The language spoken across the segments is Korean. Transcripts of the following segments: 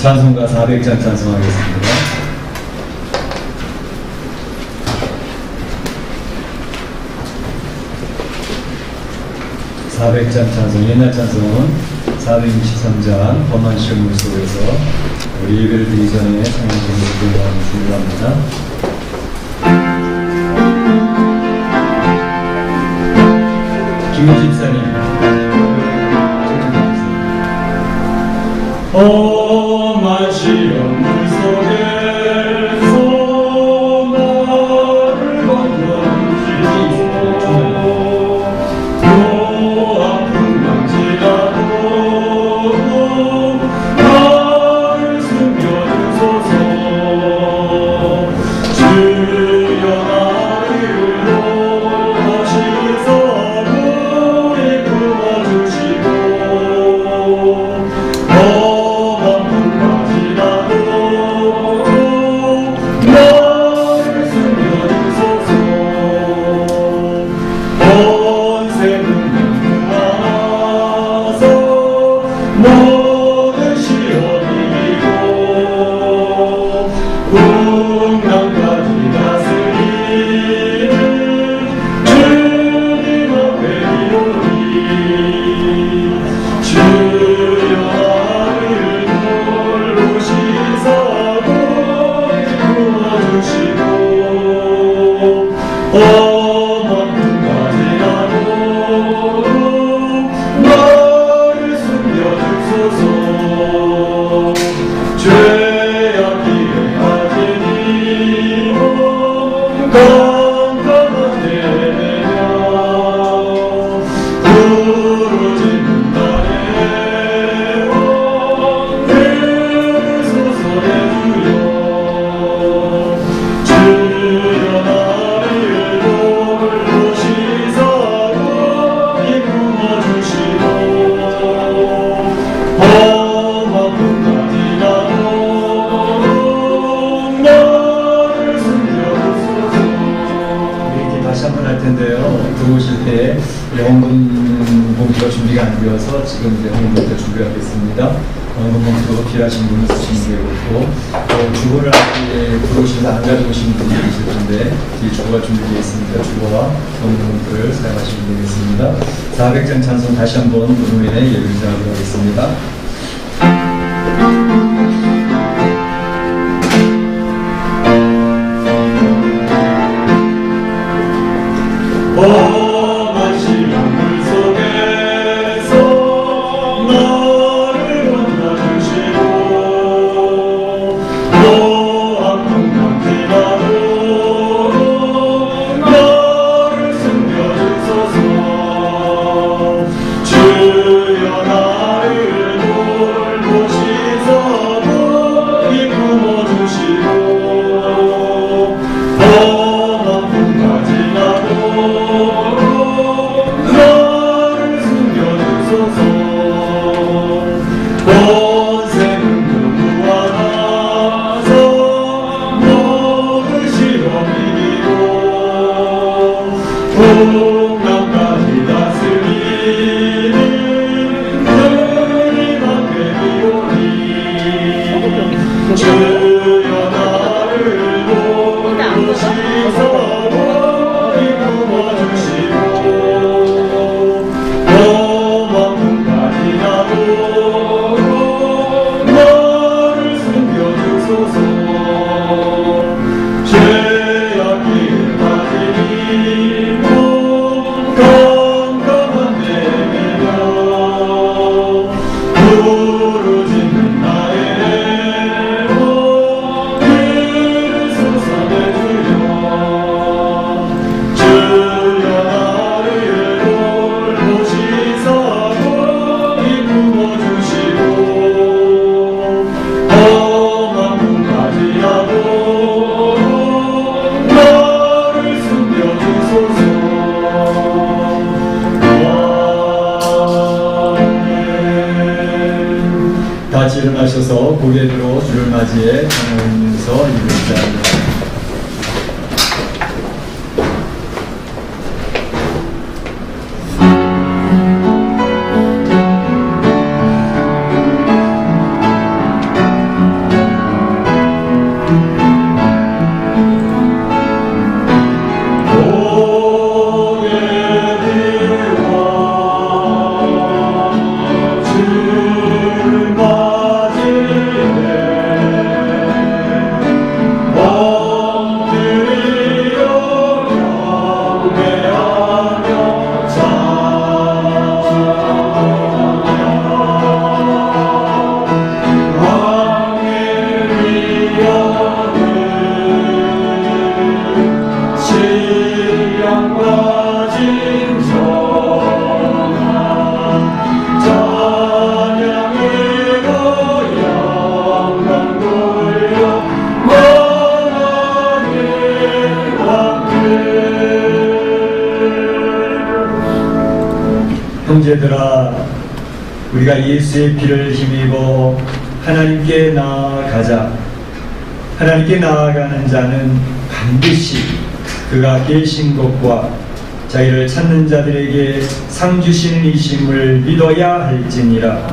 찬송가 400장 찬송하겠습니다. 400장 찬송, 옛날 찬송은 463장 범한 시험 속에서 우리 예배를 드리기 전에 성령님을 기도하는 중요합니다. 김 집사님, 험한 시험 속에서 나를 건너주시고 또 아픈 망치라도 나를 숨겨주소서. 주여 나를 도우시사 모든 시험 이기고 풍랑까지 다스리는 주님 앞에 이르리. 주여 나를 돌보시사 구원주시고 험한 풍까지라도 죄악기에 빠진 이 몸 깜깜한 데며 부르짖는 나의 왕 들으소서 주여. 주여 나를 돌보시사 이끌어 주시고 험한 풍까지라도 다시 한번 할 텐데요. 들어오실 때 헌금 봉투가 준비가 안 되어서 지금 이제 헌금 봉투 준비하겠습니다. 헌금 봉투 필요하신 분은 쓰시면 되고, 또 주보를 들어오시면서 안 가져오신 분이 계실 텐데 이 주보가 준비되어 있으니까 주보와 헌금 봉투를 사용하시면 되겠습니다. 400장 찬송 다시 한번 부르면에 예배를 드리도록 하겠습니다. 험한 시험 속에서 나를 건너주시고 또 아픈 감기라도 나를 숨겨주소서. 주여 나를 돌보시사 이끌어 주시고 험한 풍까지라도 본세는 무한하사 모든 시험 이기고 풍랑까지 다스리는 주님 앞에 이르리. 주여 나를 돌보시사 이끌어 주시고 험한 풍까지라도 죄악기에 빠진 이 몸 깜깜한 데며 부르짖는 나의 왕 들으소서 내 주여. 주여 나를 돌보시사 이끌어 주시고 험한 풍까지라도 같이 일어나셔서 고개 들어 주를 맞이해 찬양하면서 이루자. 형제들아, 우리가 예수의 피를 힘입어 하나님께 나아가자. 하나님께 나아가는 자는 반드시 그가 계신 것과 자기를 찾는 자들에게 상 주시는 이심을 믿어야 할지니라.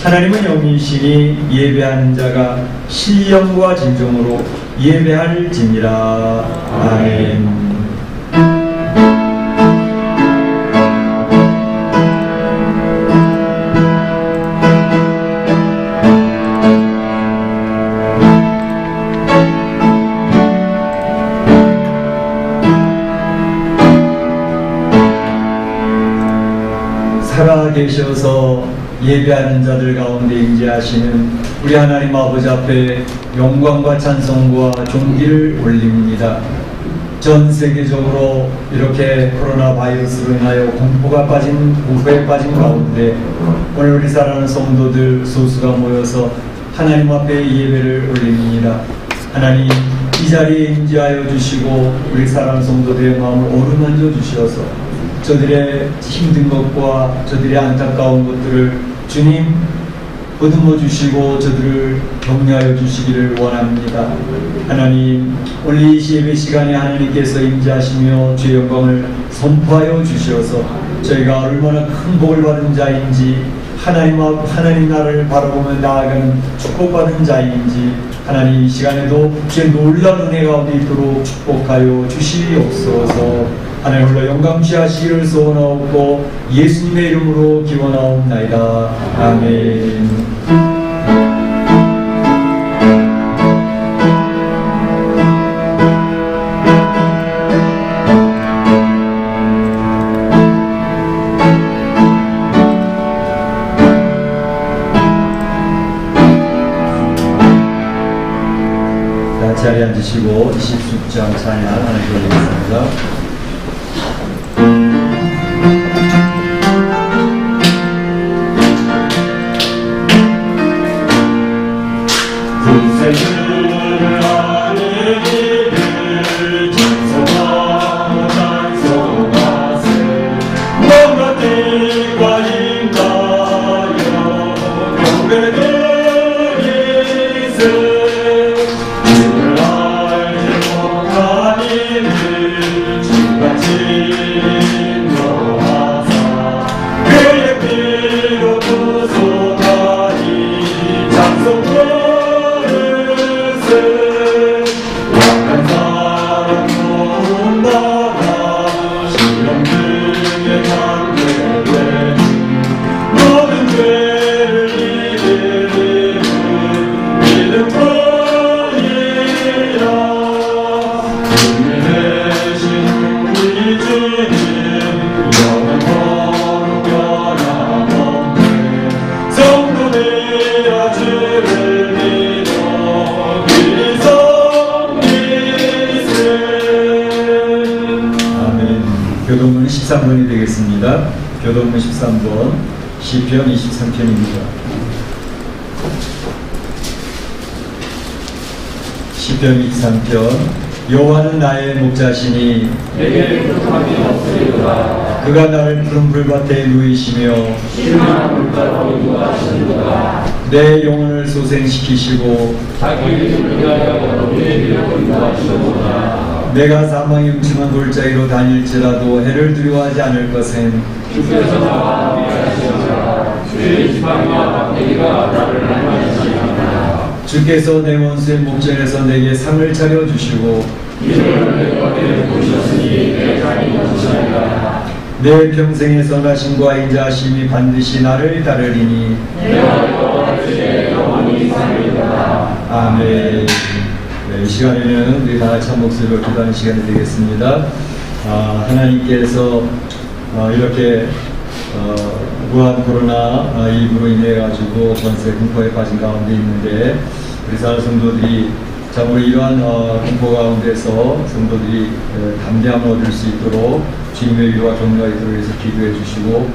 하나님은 영이시니 예배하는 자가 신령과 진정으로 예배할지니라. 아멘. 살아계셔서 예배하는 자들 가운데 임재하시는 우리 하나님 아버지 앞에 영광과 찬송과 존귀를 올립니다. 전 세계적으로 이렇게 코로나 바이러스로 인하여 공포에 빠진 가운데 오늘 우리 사랑하는 성도들 소수가 모여서 하나님 앞에 예배를 올립니다. 하나님, 이 자리에 임재하여 주시고 우리 사랑하는 성도들의 마음을 어루만져 주셔서 저들의 힘든 것과 저들의 안타까운 것들을 주님 보듬어 주시고 저들을 격려하여 주시기를 원합니다. 하나님, 오늘 이 예배 시간에 하나님께서 임재하시며 주의 영광을 선포하여 주셔서 저희가 얼마나 큰 복을 받은 자인지, 하나님 나라를 바라보며 나아가는 축복받은 자인지, 하나님 이 시간에도 주의 놀라운 은혜 가운데 있도록 축복하여 주시옵소서. 하나님 홀로 영광 취하시기를 소원하옵고 예수님의 이름으로 기원하옵나이다. 아멘. 자리에 앉으시고 26장 찬양 하나님께 올리겠습니다. 교동문 13번이 되겠습니다. 교동문 13번 시편 23편입니다. 시편 23편. 여호와는 나의 목자시니 내게 부족함이 없으리로다. 그가 나를 푸른 풀밭에 누이시며 시원한 물가로 인도하시리로다. 내 영혼을 소생시키시고 자기 이름을 위하여 우리에게로 인도하시리로다. 내가 사망의 음침한 골짜기로 다닐지라도 해를 두려워하지 않을 것은 주께서 나와 함께하시리라. 주의 지팡이와 막대기가 나를 안위하시리라. 주께서 내 원수의 목전에서 내게 상을 차려주시고 이를 내 곁에 두셨으니 내 잔이 넘치리라. 내 평생의 선하심과 인자하심이 반드시 나를 따르리니 내가 여호와 주의 영원히 살리리라. 아멘. 네, 이 시간에는 우리 다 같이 한 목소리로 기도하는 시간이 되겠습니다. 하나님께서 이렇게 무한 코로나 19로 인해 가지고 전세 공포에 빠진 가운데 있는데 우리 사랑 성도들이 참으로 이러한 공포 가운데서 성도들이 담대함을 얻을 수 있도록 주님의 위로와 격려가 있도록 해서 기도해 주시고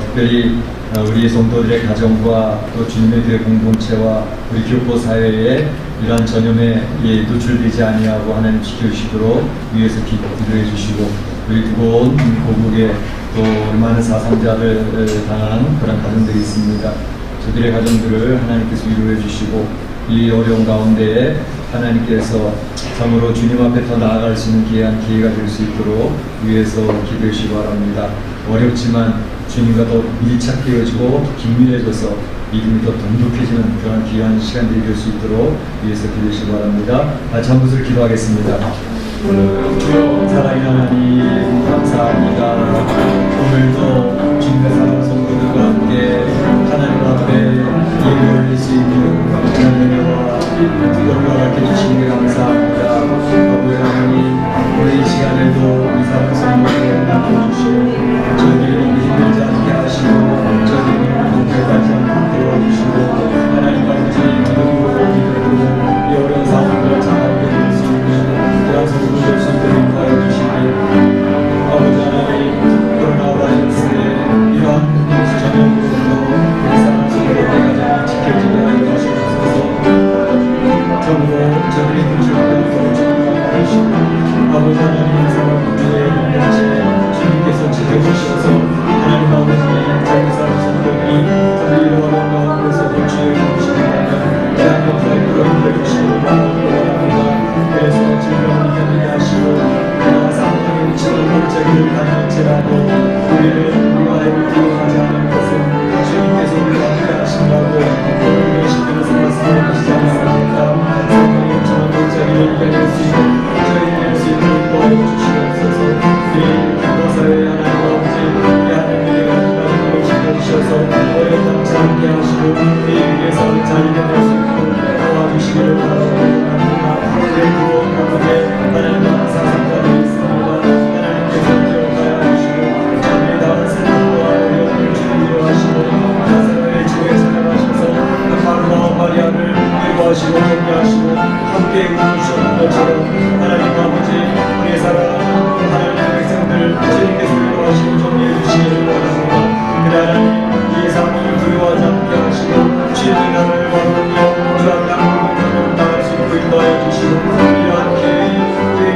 특별히 우리 성도들의 가정과 또 주님의 교회 공동체와 우리 교포 사회에 이러한 전염에 노출되지 아니하고 하나님 지켜주시도록 위에서 기도해 주시고 우리 뜨거운 고국의 또 많은 사상자를 당한 그런 가정들이 있습니다. 저들의 가정들을 하나님께서 위로해 주시고 이 어려운 가운데 하나님께서 참으로 주님 앞에 더 나아갈 수 있는 귀한 기회가 될 수 있도록 위해서 기도해 주시기 바랍니다. 어렵지만 주님과 더 밀착되어지고 긴밀해져서 믿음이 더 돈독해지는 그런 귀한 시간들이 될 수 있도록 위해서 기도해 주시기 바랍니다. 같이 한 분을 기도하겠습니다. 사랑의 하나님 감사합니다. 오늘도 주님의 사랑 성도들과 함께 하나님 앞에 예배 올릴 수 있는 은혜와 뜨거움과 함께 주시는 게 감사합니다. 아버지 하나님 오늘 이 시간에도 이 사랑 성도들을 맡겨주시고 저희들이 힘들지 않게 하시고 저희들이 공격하지 않게 도와주시고 하나님 아버지 믿음으로 이 어려운 상황을 잘 알게 수 있는 그런 성도들 될수 있도록 인도하여 주시기 아버지 하나님 코로나 바이러스의 이러한 전염으로부터 이 사랑 성도들의 가정이 지켜지게 하여 주시옵소서. 정으로 저들이 힘주고 주시고 아버지 하나님 사랑 문제에 있는 주님께서 지켜주셔서 하나님 아버지 자기 사랑 성도들이 저들이 이러한 가운데서 주의 주시는 대한 역사에 끌어올려 주시고 바랍니다. 그래서 질병을 이겨내게 하시고 그러나 상황에 미치는 물질을 가능할지라도 우리를 우리와의 기도하지 않을 것은 주님께서 우리와 함께 하신다고 우리를 시키면서 말씀하시지 않습니까? 상황에 미치는 물질을 이겨낼 수 있는 저희를 수 있는 도와주 주시옵소서. 이 기도사회 하나님 아버지 이 하나님의 가정을 지켜주셔서 어렵지 않게 하시고 이 위에서 잘 이겨낼 수 있도록 도와주시기를 바랍니다. 우리의 구원 가운데 하나님 사상자들이 있습니다. 하나님께서 기억하여 주시고 저희의 다른 생각과 어려움을 주님으로 하시고 나사로의 주에 찾아가셔서 마르다 마리아를 위로하시고 격려하시고 함께 웃으셨던 것처럼 하나님 아버지 우리의 사랑하는 하나님의 백성들 주님께서 위로하시고 정리해 주시기를 바랍니다. 그래 하나님 이 상황을 두려워하지 않게 하시고 주님의 나라를 바라보며 주한 양으로 나갈 수 있고 인도하여 주시고 이러한 기회의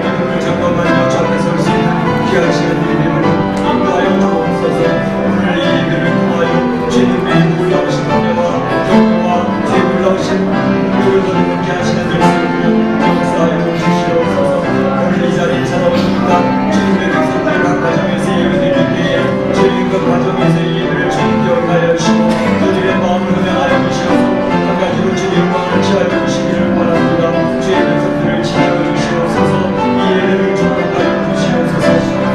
믿음을 점검하며 주 앞에 설 수 있는 귀한 시간들이 되도록 인도하여 주옵소서. 오늘 이 예배를 통하여 주님의 놀라우신 은혜와 경고와 주의 놀라우신 교회를 귀한 시간들을 세우며 역사하여 주시옵소서. 오늘 이 자리에 찾아오십니다. 주님의 백성들 각 가정에서 예배드릴 때에 주님과 가정에서 이 예배를 주님 기억하여 주시고 그들의 마음을 흠양하여 주시옵소서. 한 가지로 주의 영광을 취하여 주시기를 바랍니다. 주의 백성들을 지켜여 주시옵소서. 이 예배를 축복하여 주시옵소서.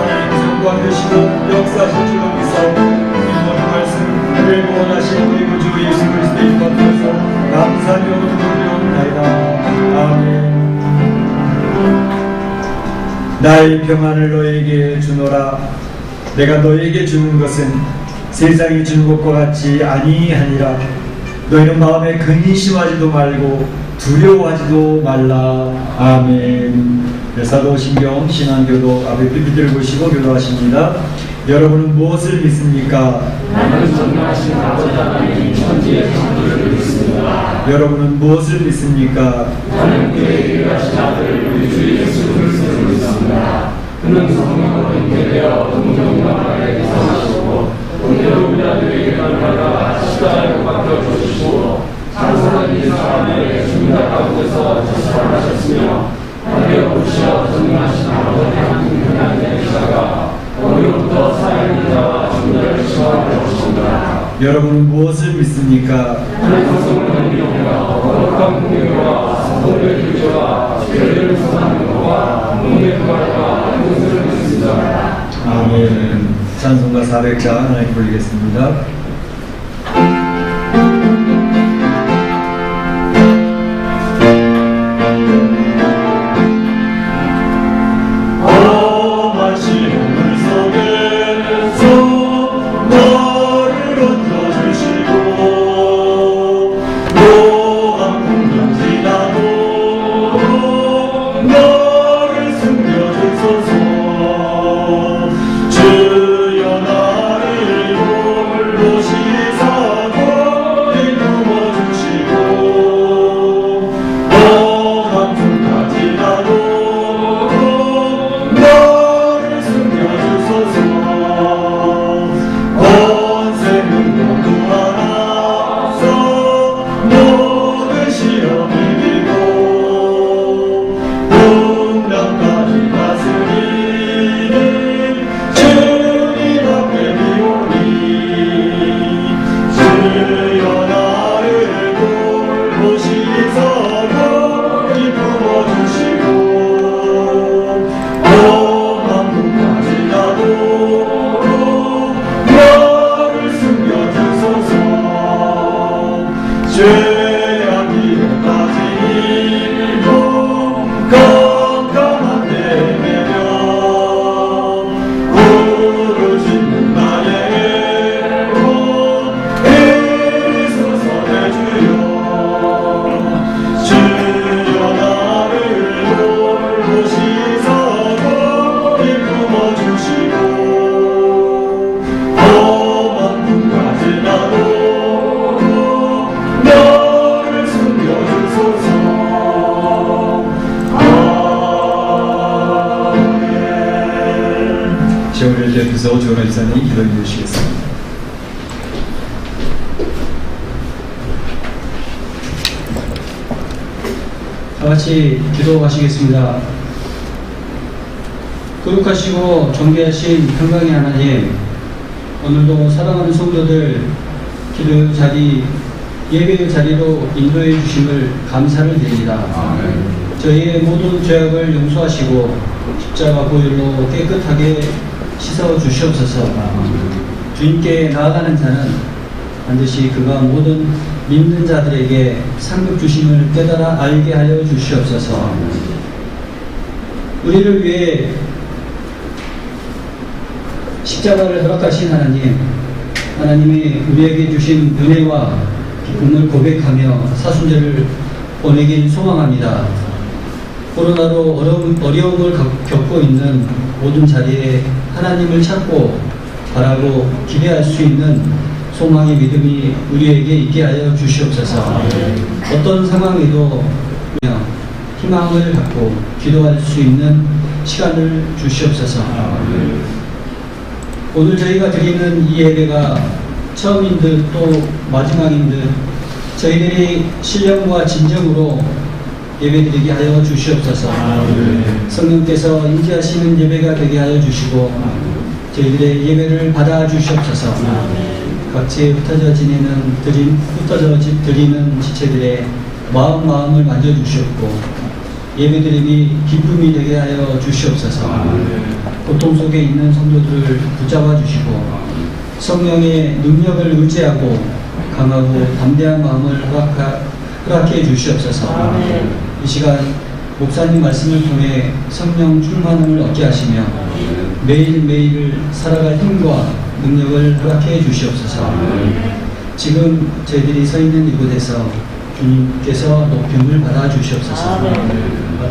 하나님께서 영광되시고 역사하실 줄 믿사옵고 이 모든 말씀을 구원하신 우리 구주 예수 그리스도의 이름 받들어서 감사하며 드리옵나이다. 아멘. 나의 평안을 너에게 주노라. 내가 너에게 주는 것은 세상이 주는 것과 같이 아니하니라. 너희는 마음에 근심하지도 말고 두려워하지도 말라. 아멘. 사도신경 신앙교도 앞에 PPT를 보시고 교도하십니다. 여러분은 무엇을 믿습니까? 나는 전능하신 아버지 하나님 천지의 창조를 믿습니다. 여러분은 무엇을 믿습니까? 나는 그의 유일하신 아들 우리 주 예수 그리스도를 믿습니다. 그는 성령으로 잉태되어 동정과 마리아에게 태어나시고 본디오 빌라도에게 받아 십자가에 못 박혀 죽으시고 장사된 이 사람의 죽은 자 가운데서 부활하셨으며 하늘에 오르시어 전능하신 아버지 하나님 편안에 계시다가 오늘부터 살아있는 자와 죽은 자를 시험하러 오십니다. 여러분은 무엇을 믿습니까? 성령의 능력과 거룩한 공의와 성도의 교제와 죄를 사하는 것과 몸의 부활과 영생을 믿습니다. 아멘. 찬송가 400장 하나님 부르겠습니다. 주여 나를 돌보시고 거기 품어주시고 험한 곳까지라도 나를 숨겨주소서. 죄악 길에 빠진 일도 깜깜한 내 외면 구를 짓는 나의 애원 이소서 내 주여. 주여 나를 돌보시사 거기 품어주시고 험한 꿈까지라도 나를 숨겨주소서. 아멘. 제오를 대표서 조원호 집사님이 기도해 주시겠습니다. 다 같이 기도하시겠습니다. 거룩하시고 존귀하신 평강의 하나님, 오늘도 사랑하는 성도들 기도의 자리, 예배의 자리로 인도해 주심을 감사를 드립니다. 저희의 모든 죄악을 용서하시고 십자가 보혈로 깨끗하게 씻어 주시옵소서. 주님께 나아가는 자는 반드시 그가 모든 믿는 자들에게 상급 주심을 깨달아 알게 하여 주시옵소서. 우리를 위해 십자가를 허락하신 하나님, 하나님이 우리에게 주신 은혜와 기쁨을 고백하며 사순절을 보내길 소망합니다. 코로나로 어려움을 겪고 있는 모든 자리에 하나님을 찾고 바라고 기대할 수 있는 소망의 믿음이 우리에게 있게 하여 주시옵소서. 어떤 상황에도 희망을 갖고 기도할 수 있는 시간을 주시옵소서. 오늘 저희가 드리는 이 예배가 처음인 듯 또 마지막인 듯 저희들이 신령과 진정으로 예배드리게 하여 주시옵소서. 성령께서 임재하시는 예배가 되게 하여 주시고 저희들의 예배를 받아 주시옵소서. 각지에 흩어져 드리는 지체들의 마음을 만져주시옵고 예배드림이 기쁨이 되게 하여 주시옵소서. 고통 속에 있는 성도들을 붙잡아 주시고 성령의 능력을 의지하고 강하고 담대한 마음을 허락해 주시옵소서. 이 시간 목사님 말씀을 통해 성령 충만함을 얻게 하시며 매일매일을 살아갈 힘과 능력을 허락해 주시옵소서. 지금 저희들이 서 있는 이곳에서 주님께서 높임을 받아 주시옵소서.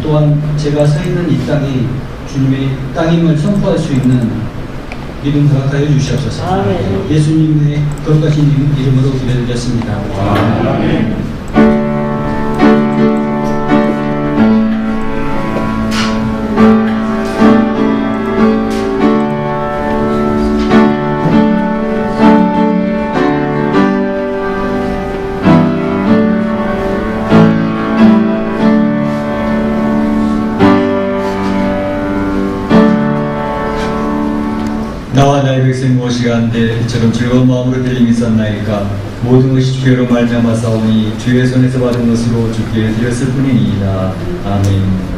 또한 제가 서 있는 이 땅이 주님의 땅임을 선포할 수 있는 믿음 허락하여 주시옵소서. 예수님의 거룩하신 이름으로 기도드렸습니다. 아멘. 나와 나의 백성이 무엇이 간데 이처럼 즐거운 마음으로 들림이 있었나이까. 모든 것이 주께로 말미암아 싸우니 주의 손에서 받은 것으로 주께 드렸을 뿐이니이다. 아멘.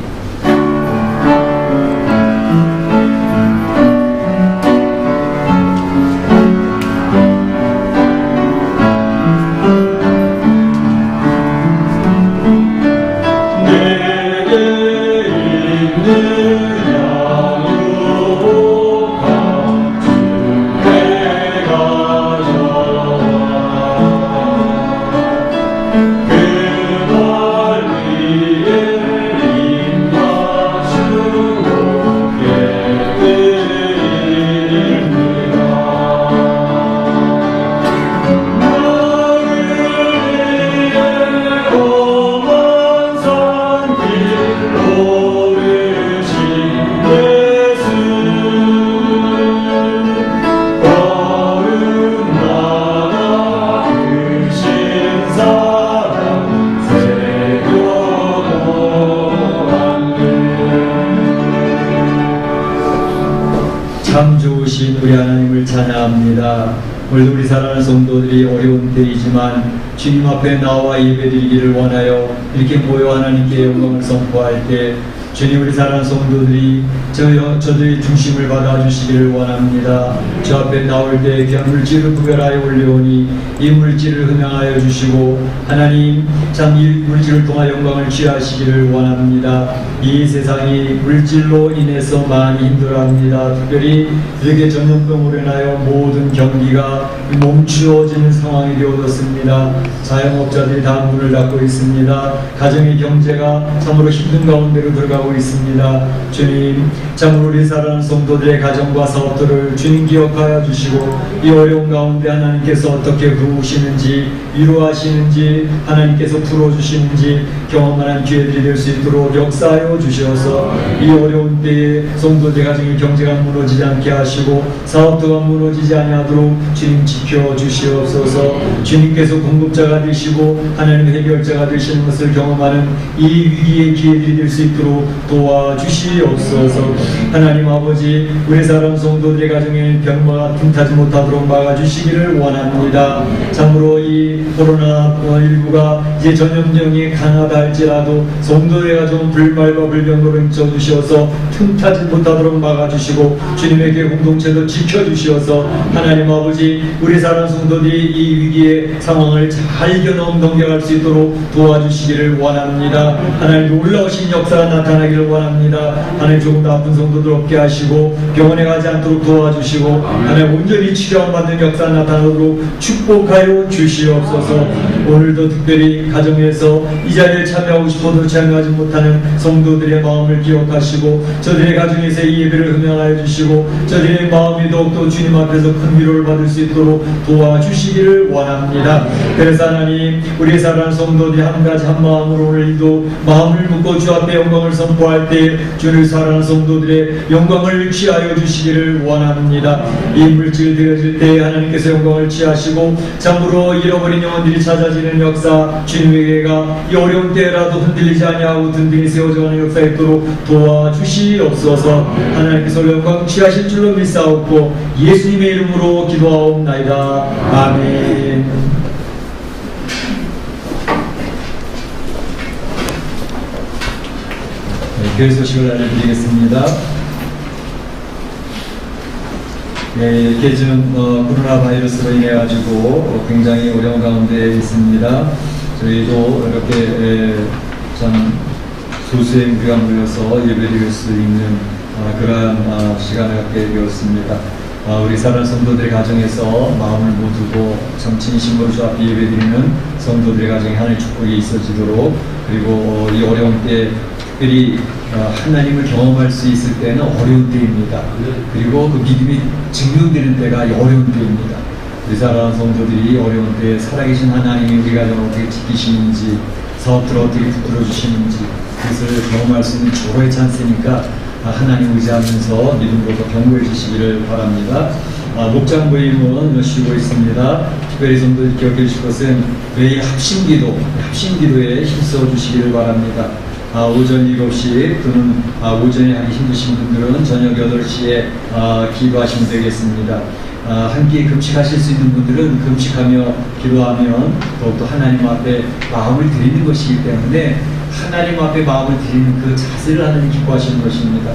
참 좋으신 우리 하나님을 찬양합니다. 오늘도 우리 사랑하는 성도들이 어려운 때이지만 주님 앞에 나와 예배드리기를 원하여 이렇게 모여 하나님께 영광을 선포할 때 주님 우리 사랑하는 성도들이 저들의 중심을 받아주시기를 원합니다. 저 앞에 나올 때 귀한 물질을 구별하여 올려오니 이 물질을 흠양하여 주시고 하나님 참 이 물질을 통하 영광을 취하시기를 원합니다. 이 세상이 물질로 인해서 많이 힘들어합니다. 특별히 이렇게 전염병으로 인하여 모든 경기가 멈추어지는 상황이 되어졌습니다. 자영업자들이 다 문을 닫고 있습니다. 가정의 경제가 참으로 힘든 가운데로 들어가고 있습니다. 주님 참으로 우리 사랑하는 성도들의 가정과 사업들을 주님 기억하여 주시고 이 어려운 가운데 하나님께서 어떻게 도우시는지 위로하시는지 하나님께서 풀어주시는지 경험하는 기회들이 될 수 있도록 역사하여 주셔서 이 어려운 때에 성도들 가정의 경제가 무너지지 않게 하시고 사업도가 무너지지 아니하도록 주님 지켜주시옵소서. 주님께서 공급자가 되시고 하나님 해결자가 되시는 것을 경험하는 이 위기의 기회들이 될 수 있도록 도와주시옵소서. 하나님 아버지 우리 사랑 성도들의 가정에 병마가 틈타지 못하도록 막아주시기를 원합니다. 참으로 이 코로나19가 이제 전염병이 강하다 할지라도 성도의 가정 불말과 불병으로 힘써주시어서 틈타지 못하도록 막아주시고 주님에게 공동체도 지켜주시어서 하나님 아버지 우리 사랑 성도들이 이 위기의 상황을 잘 견뎌 넘겨갈 수 있도록 도와주시기를 원합니다. 하나님 놀라우신 역사가 나타나기를 원합니다. 하나님 조금 더 아픈 성도들 없게 하시고 병원에 가지 않도록 도와주시고 하나님 온전히 치료받는 역사 나타나도록 축복하여 주시옵소서. 오늘도 특별히 가정에서 이 자리에 참여하고 싶어도 참여하지 못하는 성도들의 마음을 기억하시고 저들의 가정에서 이 예배를 흠양하여 주시고 저들의 마음이 더욱더 주님 앞에서 큰 위로를 받을 수 있도록 도와주시기를 원합니다. 그래서 하나님 우리 사랑하는 성도들이 한 가지 한 마음으로 오늘도 마음을 묶고 주 앞에 영광을 선포할 때 주를 사랑하는 성도들의 영광을 취하여 주시기를 원합니다. 이 물질 되어질 때 하나님께서 영광을 취하시고 참으로 잃어버린 영혼들이 찾아지는 역사 주님에게가 이 어려운 때라도 흔들리지 아니하고 든든히 세워져가는 역사 있도록 도와주시옵소서. 하나님께서 영광 취하실 줄로 믿사옵고 예수님의 이름으로 기도하옵나이다. 아멘. 교회 소식을 알려드리겠습니다. 이렇게 지금 코로나 바이러스로 인해 가지고 굉장히 어려운 가운데 있습니다. 저희도 이렇게 참 소수의 무리가 모여서 예배드릴 수 있는 그러한 시간을 갖게 되었습니다. 우리 사랑하는 성도들의 가정에서 마음을 모두고 정치인심으로 주 앞에 예배드리는 성도들의 가정에 하나님의 축복이 있어지도록 그리고 이 어려운 때 특별히 하나님을 경험할 수 있을 때는 어려운 때입니다. 그리고 그 믿음이 증명되는 때가 어려운 때입니다. 우리 사랑하는 성도들이 어려운 때에 살아계신 하나님이 우리 가정을 어떻게 지키시는지 사업들을 어떻게 붙들어 주시는지 그것을 경험할 수 있는 조로의 찬스니까 하나님 의지하면서 믿음으로 경고해 주시기를 바랍니다. 목장 모임은 쉬고 있습니다. 특별히 성도들 기억해 주실 것은 매일 합심기도에 힘써 주시기를 바랍니다. 오전 7시 또는 오전에 하기 힘드신 분들은 저녁 8시에 기도하시면 되겠습니다. 함께 금식하실 수 있는 분들은 금식하며 기도하면 더욱더 하나님 앞에 마음을 드리는 것이기 때문에 하나님 앞에 마음을 드리는 그 자세를 하나님 기뻐하시는 것입니다.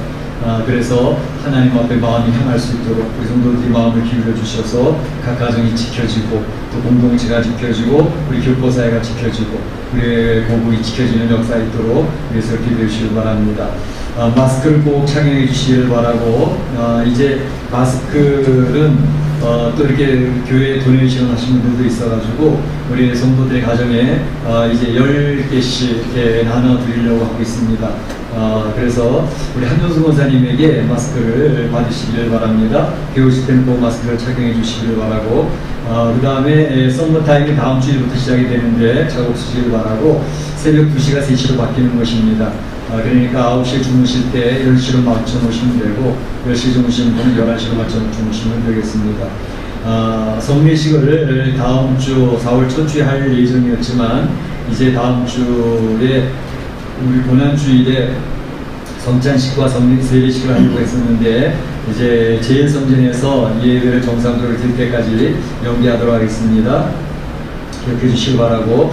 그래서 하나님 앞에 마음이 향할 수 있도록 우리 성도들이 마음을 기울여 주셔서 각 가정이 지켜지고 또 공동체가 지켜지고 우리 교포사회가 지켜지고 우리의 고국이 지켜지는 역사 있도록 위해서 기도해 주시기 바랍니다. 마스크를 꼭 착용해 주시길 바라고 이제 마스크는 또 이렇게 교회에 도네이션 하시는 분들도 있어가지고 우리 성도들의 가정에 이제 10개씩 이렇게 나눠 드리려고 하고 있습니다. 그래서 우리 한효수 권사님에게 마스크를 받으시기를 바랍니다. 배우실 때는 꼭 마스크를 착용해 주시기를 바라고 그 다음에 썸머타임이 다음 주일부터 시작이 되는데 작업 쓰시길 바라고 새벽 2시가 3시로 바뀌는 것입니다. 그러니까 9시에 주무실 때 10시로 맞춰 놓으시면 되고 10시에 주무시는 분은 11시로 맞춰 주무시면 되겠습니다. 성례식을 다음 주 4월 첫 주에 할 예정이었지만 이제 다음 주에 우리 고난주일에 성찬식과 세례식을 하려고 했었는데 이제 제일성전에서 예배를 정상적으로 드릴 때까지 연기하도록 하겠습니다. 기억해 주시기 바라고,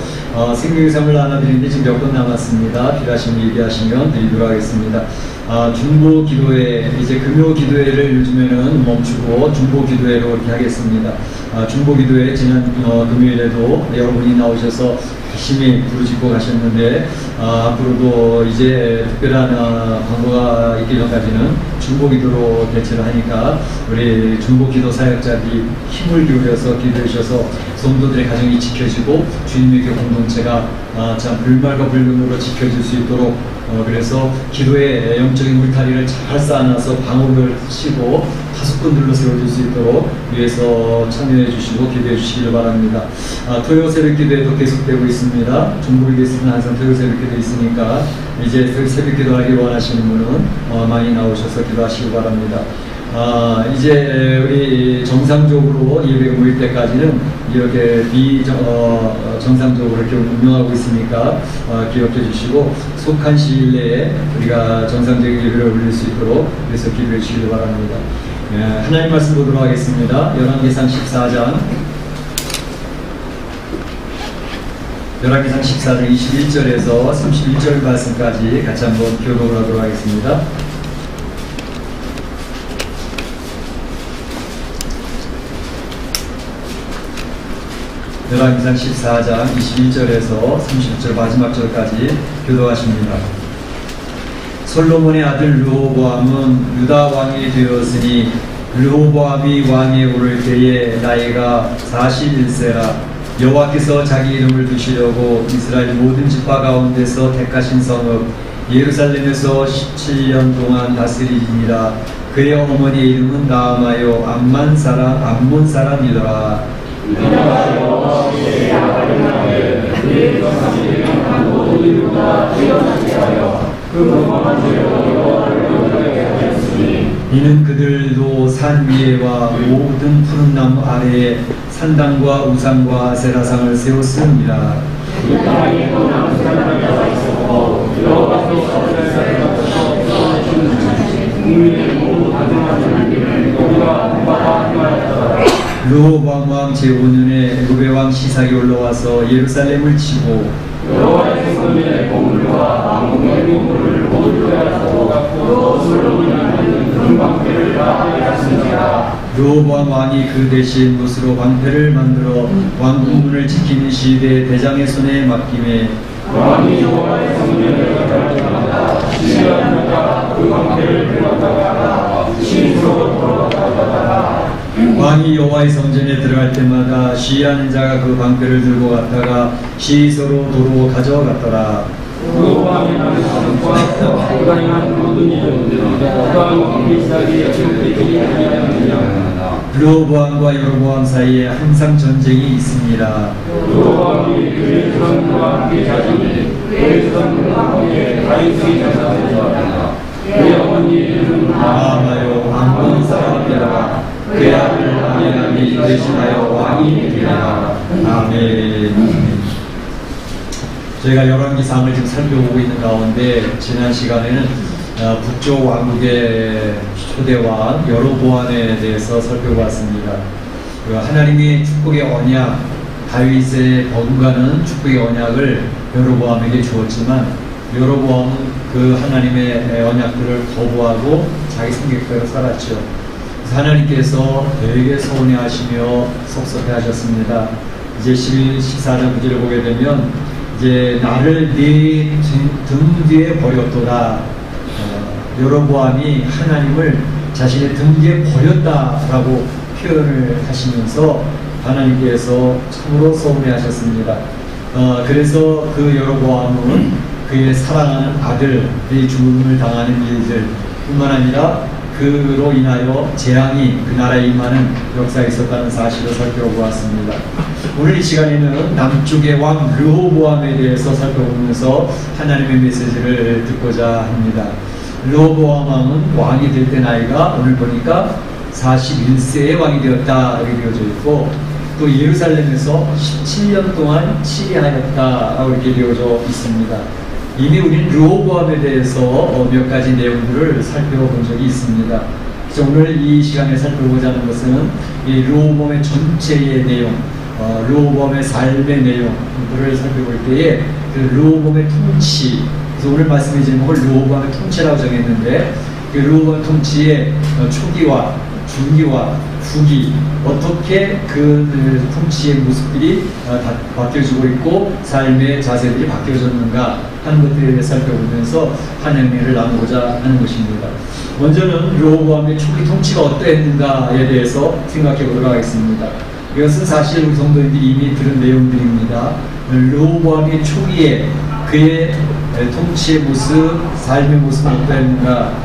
생명의 삶을 나눠드리는데 지금 몇 분 남았습니다. 필요하시면 얘기하시면 드리도록 하겠습니다. 중보 기도회, 이제 금요 기도회를 요즘에는 멈추고 중보 기도회로 이렇게 하겠습니다. 중보 기도회 지난 금요일에도 여러분이 나오셔서 열심히 부르짖고 가셨는데, 앞으로도 이제 특별한 광고가 있기 전까지는 중보 기도로 대체를 하니까 우리 중보 기도 사역자들이 힘을 기울여서 기도해 주셔서 성도들의 가정이 지켜지고 주님의 교회 공동체가 참 불말과 불금으로 지켜질 수 있도록, 그래서 기도의 영적인 울타리를 잘 쌓아놔서 방울을 치고 파수꾼들로 세워줄 수 있도록 위해서 참여해 주시고 기도해 주시기를 바랍니다. 토요 새벽 기도회도 계속되고 있습니다. 중국에 있으면 항상 토요 새벽 기도 있으니까 이제 새벽 기도하기 원하시는 분은 많이 나오셔서 기도하시기 바랍니다. 이제 우리 정상적으로 예배가 모일 때까지는 이렇게 정상적으로 이렇게 운영하고 있으니까 기억해 주시고 속한 시일 내에 우리가 정상적인 예배를 올릴 수 있도록 그래서 기도해 주시기 바랍니다. 하나님 말씀 보도록 하겠습니다. 열왕기상 14장 21절에서 31절 말씀까지 같이 한번 교독을 하도록 하겠습니다. 열왕기상 14장 21절에서 30절 마지막 절까지 교독하십니다. 솔로몬의 아들 르호보암은 유다 왕이 되었으니 르호보암이 왕에 오를 때에 나이가 41세라. 여호와께서 자기 이름을 두시려고 이스라엘 모든 지파 가운데서 택하신 성읍 예루살렘에서 17년 동안 다스리니라. 그의 어머니의 이름은 나아마요 암몬 사람이더라. 이는 그들도 산 위에와 모든 푸른 나무 아래에 산당과 우상과 세라상을 세웠습니다. 르호보암 왕 제5년에 루베왕 시삭이 올라와서 예루살렘을 치고 여호와의 성전의 보물과 왕궁의 보물을 모두 빼앗고 갖고 솔로몬이 만든 큰 방패를 다 빼앗습니다. 르호보암 왕이 그 대신 못으로 방패를 만들어 왕궁문을 지키는 시대 대장의 손에 맡김에 왕이 여호와의 성전을 들어갈 때마다 시리아는 자가 그 방패를 빼앗다가 시인으로 돌아갔다가 왕이 여호와의 성전에 들어갈 때마다 시위하는 자가 그 방패를 들고 갔다가 시소로 도로 가져갔더라. 그 왕의 나는 사람과 그가 행한 모든 일은 어떠한 왕의 시작이 지금까지 아니하느냐. 르호보암과 여로보암 사이에 항상 전쟁이 있습니다. 여호와의 그의 조상과 함께 자신이 그의 조상과 함께 다윗의 자산을 좋아한다. 그의 어머니의 이름은 나아마요 암몬 사람이라. 그의 아들 아미나이 대신하여 왕이 되리라. 아멘. 저희가 열왕기상을 지금 살펴보고 있는 가운데 지난 시간에는 북쪽 왕국의 초대왕 여로보암에 대해서 살펴봤습니다. 하나님의 축복의 언약, 다윗의 버금가는 축복의 언약을 여로보암에게 주었지만 여로보암은 그 하나님의 언약들을 거부하고 자기 생각대로 살았죠. 하나님께서 되게 서운해하시며 섭섭해하셨습니다. 이제 14장 9절을 보게 되면 이제 나를 네 등 뒤에 버렸도다. 여로보암이 하나님을 자신의 등 뒤에 버렸다라고 표현을 하시면서 하나님께서 참으로 서운해하셨습니다. 그래서 그 여로보암은 그의 사랑하는 아들이 죽음을 당하는 일들 뿐만 아니라 그로 인하여 재앙이 그 나라에 임하는 역사가 있었다는 사실을 살펴보았습니다. 오늘 이 시간에는 남쪽의 왕 르호보암에 대해서 살펴보면서 하나님의 메시지를 듣고자 합니다. 르호보암 왕은 왕이 될 때 나이가 오늘 보니까 41세의 왕이 되었다 이렇게 되어져 있고 또 예루살렘에서 17년 동안 치리하였다라고 이렇게 되어져 있습니다. 이미 우리는 르호보암에 대해서 몇 가지 내용들을 살펴본 적이 있습니다. 그래서 오늘 이 시간에 살펴보고자 하는 것은 이 르호보암의 전체의 내용, 르호보암의 삶의 내용들을 살펴볼 때에 그 르호보암의 통치, 그래서 오늘 말씀의 제목을 르호보암의 통치라고 정했는데 그 르호보암 통치의 초기와 중기와 후기, 어떻게 그 통치의 모습들이 바뀌어지고 있고 삶의 자세들이 바뀌어졌는가 하는 것들에 대해 살펴보면서 한 행례를 나누고자 하는 것입니다. 먼저는 르호보암의 초기 통치가 어떠했는가에 대해서 생각해 보도록 하겠습니다. 이것은 사실 우리 성도님들이 이미 들은 내용들입니다. 르호보암의 초기에 그의 통치의 모습, 삶의 모습은 어떠했는가?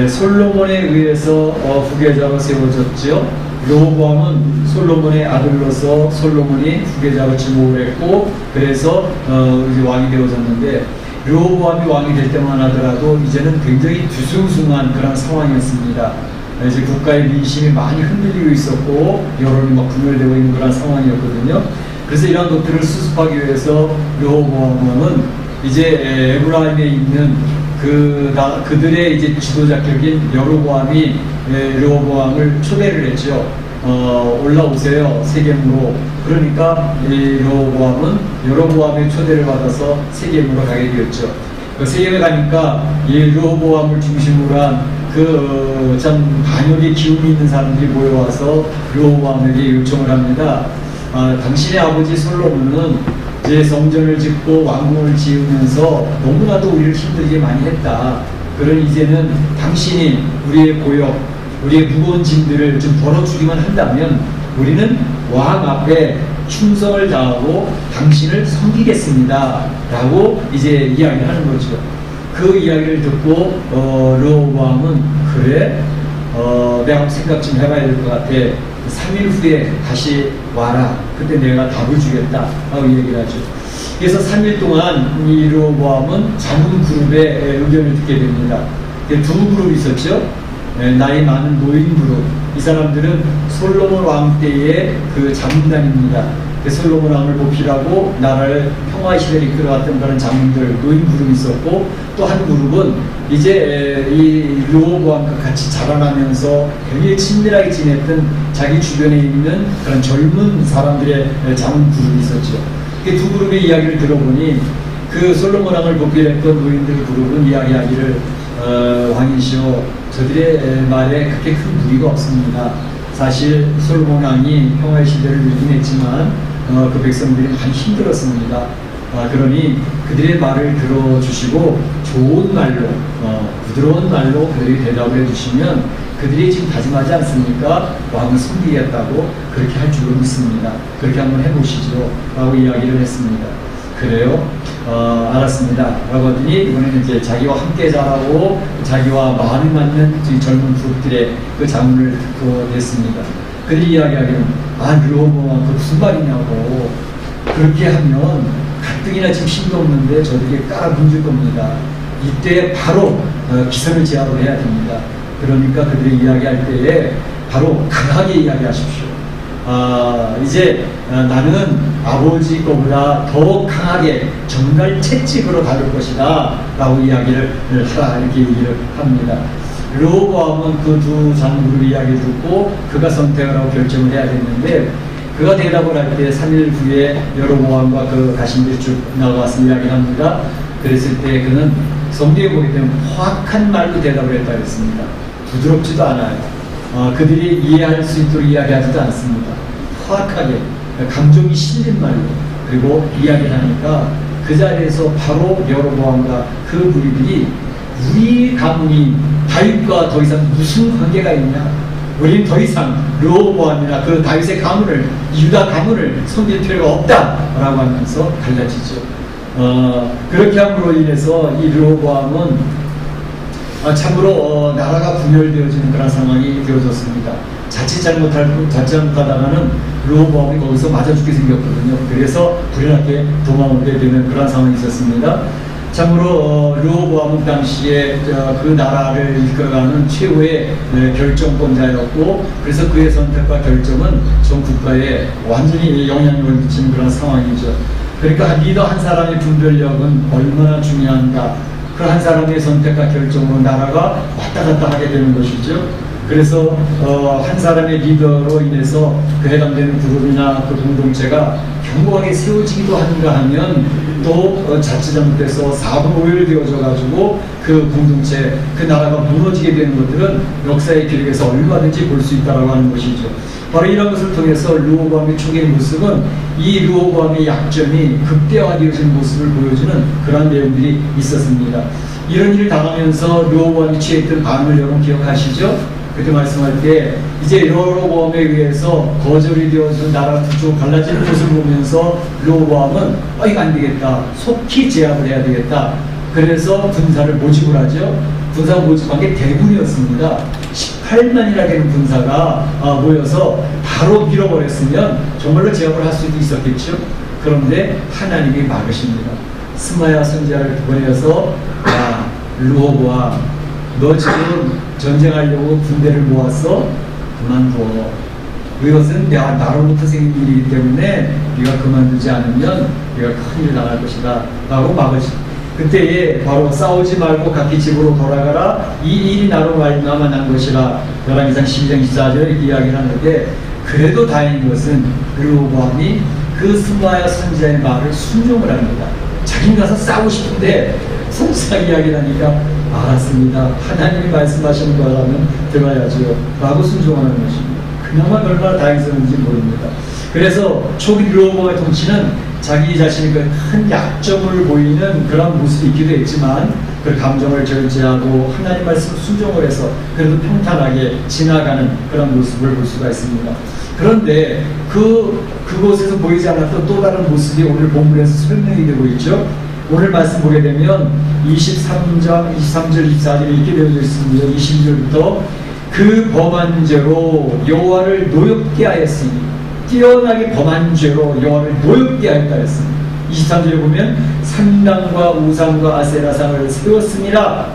솔로몬에 의해서 후계자로 세워졌죠. 르호보암은 솔로몬의 아들로서 솔로몬이 후계자로 지목을 했고 그래서 이제 왕이 되어졌는데 르호보암이 왕이 될 때만 하더라도 이제는 굉장히 뒤숭숭한 그런 상황이었습니다. 이제 국가의 민심이 많이 흔들리고 있었고 여론이 막 분열되고 있는 그런 상황이었거든요. 그래서 이러한 것들을 수습하기 위해서 르호보암은 이제 에브라임에 있는 그들의 이제 지도자격인 여로보암이 르호보암을 초대를 했죠. 올라오세요 세겜으로. 그러니까 이 르호보암은 여로보암의 초대를 받아서 세겜으로 가게 되었죠. 그 세겜에 가니까 이 르호보암을 중심으로 한 참 반역의 기운이 있는 사람들이 모여와서 르호보암에게 요청을 합니다. 당신의 아버지 솔로몬은 이제 성전을 짓고 왕궁을 지으면서 너무나도 우리를 힘들게 많이 했다. 그러니 이제는 당신이 우리의 고역, 우리의 무거운 짐들을 좀 덜어주기만 한다면 우리는 왕 앞에 충성을 다하고 당신을 섬기겠습니다. 라고 이제 이야기를 하는 거죠. 그 이야기를 듣고 르호보암은 그래? 내가 생각 좀 해봐야 될 것 같아. 3일 후에 다시 와라. 그때 내가 답을 주겠다. 라고 얘기를 하죠. 그래서 3일 동안 이 르호보암은 자문 그룹의 의견을 듣게 됩니다. 두 그룹이 있었죠. 나이 많은 노인 그룹. 이 사람들은 솔로몬 왕 때의 그 자문단입니다. 솔로몬 왕을 보필하고 나라를 평화의 시대를 이끌어갔던 그런 자문들, 노인 그룹이 있었고 또 한 그룹은 이제 이 르호보암과 같이 자라나면서 굉장히 친밀하게 지냈던 자기 주변에 있는 그런 젊은 사람들의 자문 그룹이 있었죠. 두 그룹의 이야기를 들어보니 그 솔로몬 왕을 보필했던 노인들 그룹은 이야기하기를 왕이시여 저들의 말에 그렇게 큰 무리가 없습니다. 사실 솔로몬 왕이 평화의 시대를 누리긴 했지만 그 백성들이 많이 힘들었습니다. 그러니 그들의 말을 들어주시고 좋은 말로 부드러운 말로 그들이 대답을 해주시면 그들이 지금 다짐하지 않습니까? 왕을 섬기겠다고 그렇게 할 줄로 믿습니다. 그렇게 한번 해보시죠 라고 이야기를 했습니다. 그래요? 알았습니다. 라고 하더니 이번에는 이제 자기와 함께 자라고 자기와 마음이 맞는 젊은 그룹들의 그 자문을 듣고 됐습니다. 그들이 이야기하기는 르호보암 그 무슨 말이냐고 그렇게 하면 가뜩이나 지금 힘도 없는데 저들이 깔아뭉질 겁니다. 이때 바로 기선을 제압을 해야 됩니다. 그러니까 그들이 이야기할 때에 바로 강하게 이야기하십시오. 이제 나는 아버지 거보다 더 강하게 정말 채찍으로 다룰 것이다 라고 이야기를 하라 이렇게 얘기를 합니다. 르호보암은 그 두 장그룹의 이야기를 듣고 그가 선택을 하고 결정을 해야 됐는데 그가 대답을 할 때 3일 후에 여로보암과 그 가신들이 쭉 나와서 이야기를 합니다. 그랬을 때 그는 성경에 보게 되면 확한 말로 대답을 했다고 했습니다. 부드럽지도 않아요. 그들이 이해할 수 있도록 이야기하지도 않습니다. 확하게 감정이 실린 말로 그리고 이야기를 하니까 그 자리에서 바로 여로보암과 그 무리들이 우리 가문이 다윗과 더 이상 무슨 관계가 있냐? 우리는 더 이상 르호보암이나 그 다윗의 가문을 유다 가문을 섬길 필요가 없다라고 하면서 갈라지죠. 그렇게 함으로 인해서 이 르호보암은 참으로 나라가 분열되어지는 그런 상황이 되어졌습니다. 자칫 잘못하다가는 르호보암이 거기서 맞아 죽게 생겼거든요. 그래서 불행하게 도망오게 되는 그런 상황이 있었습니다. 참으로 르호보암은 당시에 그 나라를 이끌어가는 최후의 결정권자였고 그래서 그의 선택과 결정은 전 국가에 완전히 영향력을 미치는 그런 상황이죠. 그러니까 리더 한 사람의 분별력은 얼마나 중요한가. 그 한 사람의 선택과 결정으로 나라가 왔다 갔다 하게 되는 것이죠. 그래서 한 사람의 리더로 인해서 그 해당되는 그룹이나 그 공동체가 견고하게 세워지기도 하는가 하면 또 자칫 잘못돼서 4분 5일 되어져 가지고 그 공동체, 그 나라가 무너지게 되는 것들은 역사의 기록에서 얼마든지 볼 수 있다고 하는 것이죠. 바로 이런 것을 통해서 르호보암의 초기의 모습은 이 르호보암의 약점이 극대화되어진 모습을 보여주는 그런 내용들이 있었습니다. 이런 일을 당하면서 르호보암이 취했던 반응을 여러분 기억하시죠? 그때 말씀할 때 이제 르호보암에 의해서 거절이 되어서 나라가 두 쪽 갈라지는 것을 보면서 르호보암은 이거 안 되겠다, 속히 제압을 해야 되겠다. 그래서 군사를 모집을 하죠. 군사 모집한 게 대군이었습니다. 18만이나 되는 군사가 모여서 바로 밀어버렸으면 정말로 제압을 할 수도 있었겠죠. 그런데 하나님이 막으십니다. 스마야 선지자를 보내서 르호보암, 너 지금 전쟁하려고 군대를 모았어? 그만둬. 이것은 나로부터 생긴 일이기 때문에 네가 그만두지 않으면 네가 큰일 당할 것이다 라고 막으시. 그때에 바로 싸우지 말고 각기 집으로 돌아가라, 이 일이 나로 말미암아 난 것이라. 열왕기상 12장 14절 이렇게 이야기를 하는데, 그래도 다행인 것은 르호보암이 그 스마야 선지자의 말을 순종을 합니다. 자기는 가서 싸우고 싶은데 속삭 이야기를 하니까 알았습니다, 하나님이 말씀하시는 거라면 들어야죠 라고 순종하는 것입니다. 그나마 얼마나 다행스러운지 모릅니다. 그래서 초기 르호보암의 통치는 자기 자신의 그 큰 약점을 보이는 그런 모습이 있기도 했지만 그 감정을 절제하고 하나님 말씀을 순종을 해서 그래도 평탄하게 지나가는 그런 모습을 볼 수가 있습니다. 그런데 그곳에서 보이지 않았던 또 다른 모습이 오늘 본문에서 설명이 되고 있죠. 오늘 말씀 보게 되면 23장 23절 24절에 이렇게 되어져 있습니다. 22절부터 그 범한 죄로 여호와를 노엽게 하였으니, 뛰어나게 범한 죄로 여호와를 노엽게 하였다 했습니다. 23절에 보면 산당과 우상과 아세라상을 세웠습니다.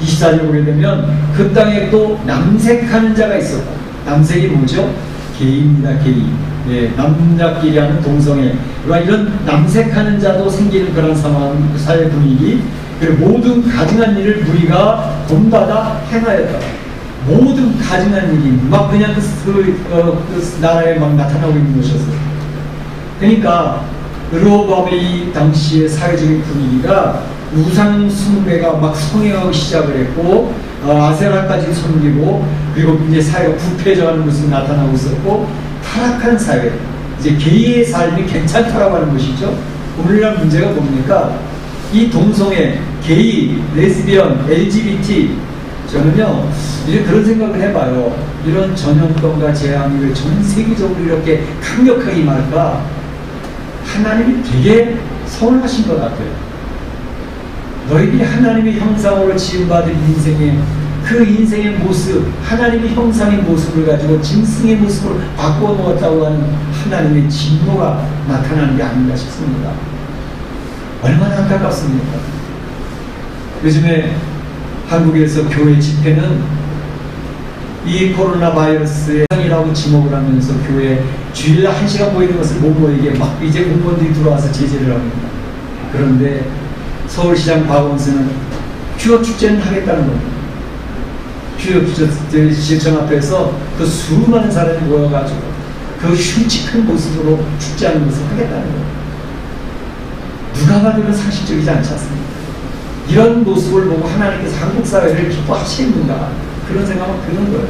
24절에 보게 되면 그 땅에 또 남색하는 자가 있었다. 남색이 뭐죠? 개입니다. 개입. 남자끼리 하는 동성애, 이런 남색하는 자도 생기는 그런 상황, 사회 분위기, 그리고 모든 가증한 일을 무리가 본받아 행하였다. 모든 가증한 일이 막 그냥 그 나라에 막 나타나고 있는 것이었어요. 그러니까 르호보암의 이 당시의 사회적인 분위기가 우상 숭배가 막 성행하기 시작을 했고, 아세라까지 섬기고, 그리고 이제 사회가 부패져가는 모습이 나타나고 있었고, 타락한 사회, 이제 게이의 삶이 괜찮다라고 하는 것이죠. 오늘날 문제가 뭡니까? 이 동성애, 게이, 레즈비언, LGBT, 저는요 이제 그런 생각을 해봐요. 이런 전염병과 재앙이 왜 전 세계적으로 이렇게 강력하게 임할까? 하나님이 되게 서운하신 것 같아요. 너희들이 하나님의 형상으로 지음받은 인생의 그 인생의 모습, 하나님의 형상의 모습을 가지고 짐승의 모습으로 바꾸어 놓았다고 하는 하나님의 진노가 나타나는 게 아닌가 싶습니다. 얼마나 안타깝습니까? 요즘에 한국에서 교회 집회는 이 코로나 바이러스의 상이라고 지목을 하면서 교회 주일에 1시간 모이는 것을 못 모이게 막 이제 공무원들이 들어와서 제재를 합니다. 그런데 서울시장 박원순은 퓨어 축제는 하겠다는 겁니다. 퓨어 시청 앞에서 그 수많은 사람이 모여가지고 그 흉측한 모습으로 축제하는 것을 하겠다는 거예요. 누가 봐도 상식적이지 않지 않습니까? 이런 모습을 보고 하나님께서 한국 사회를 기뻐하시는가, 그런 생각은 드는 거예요.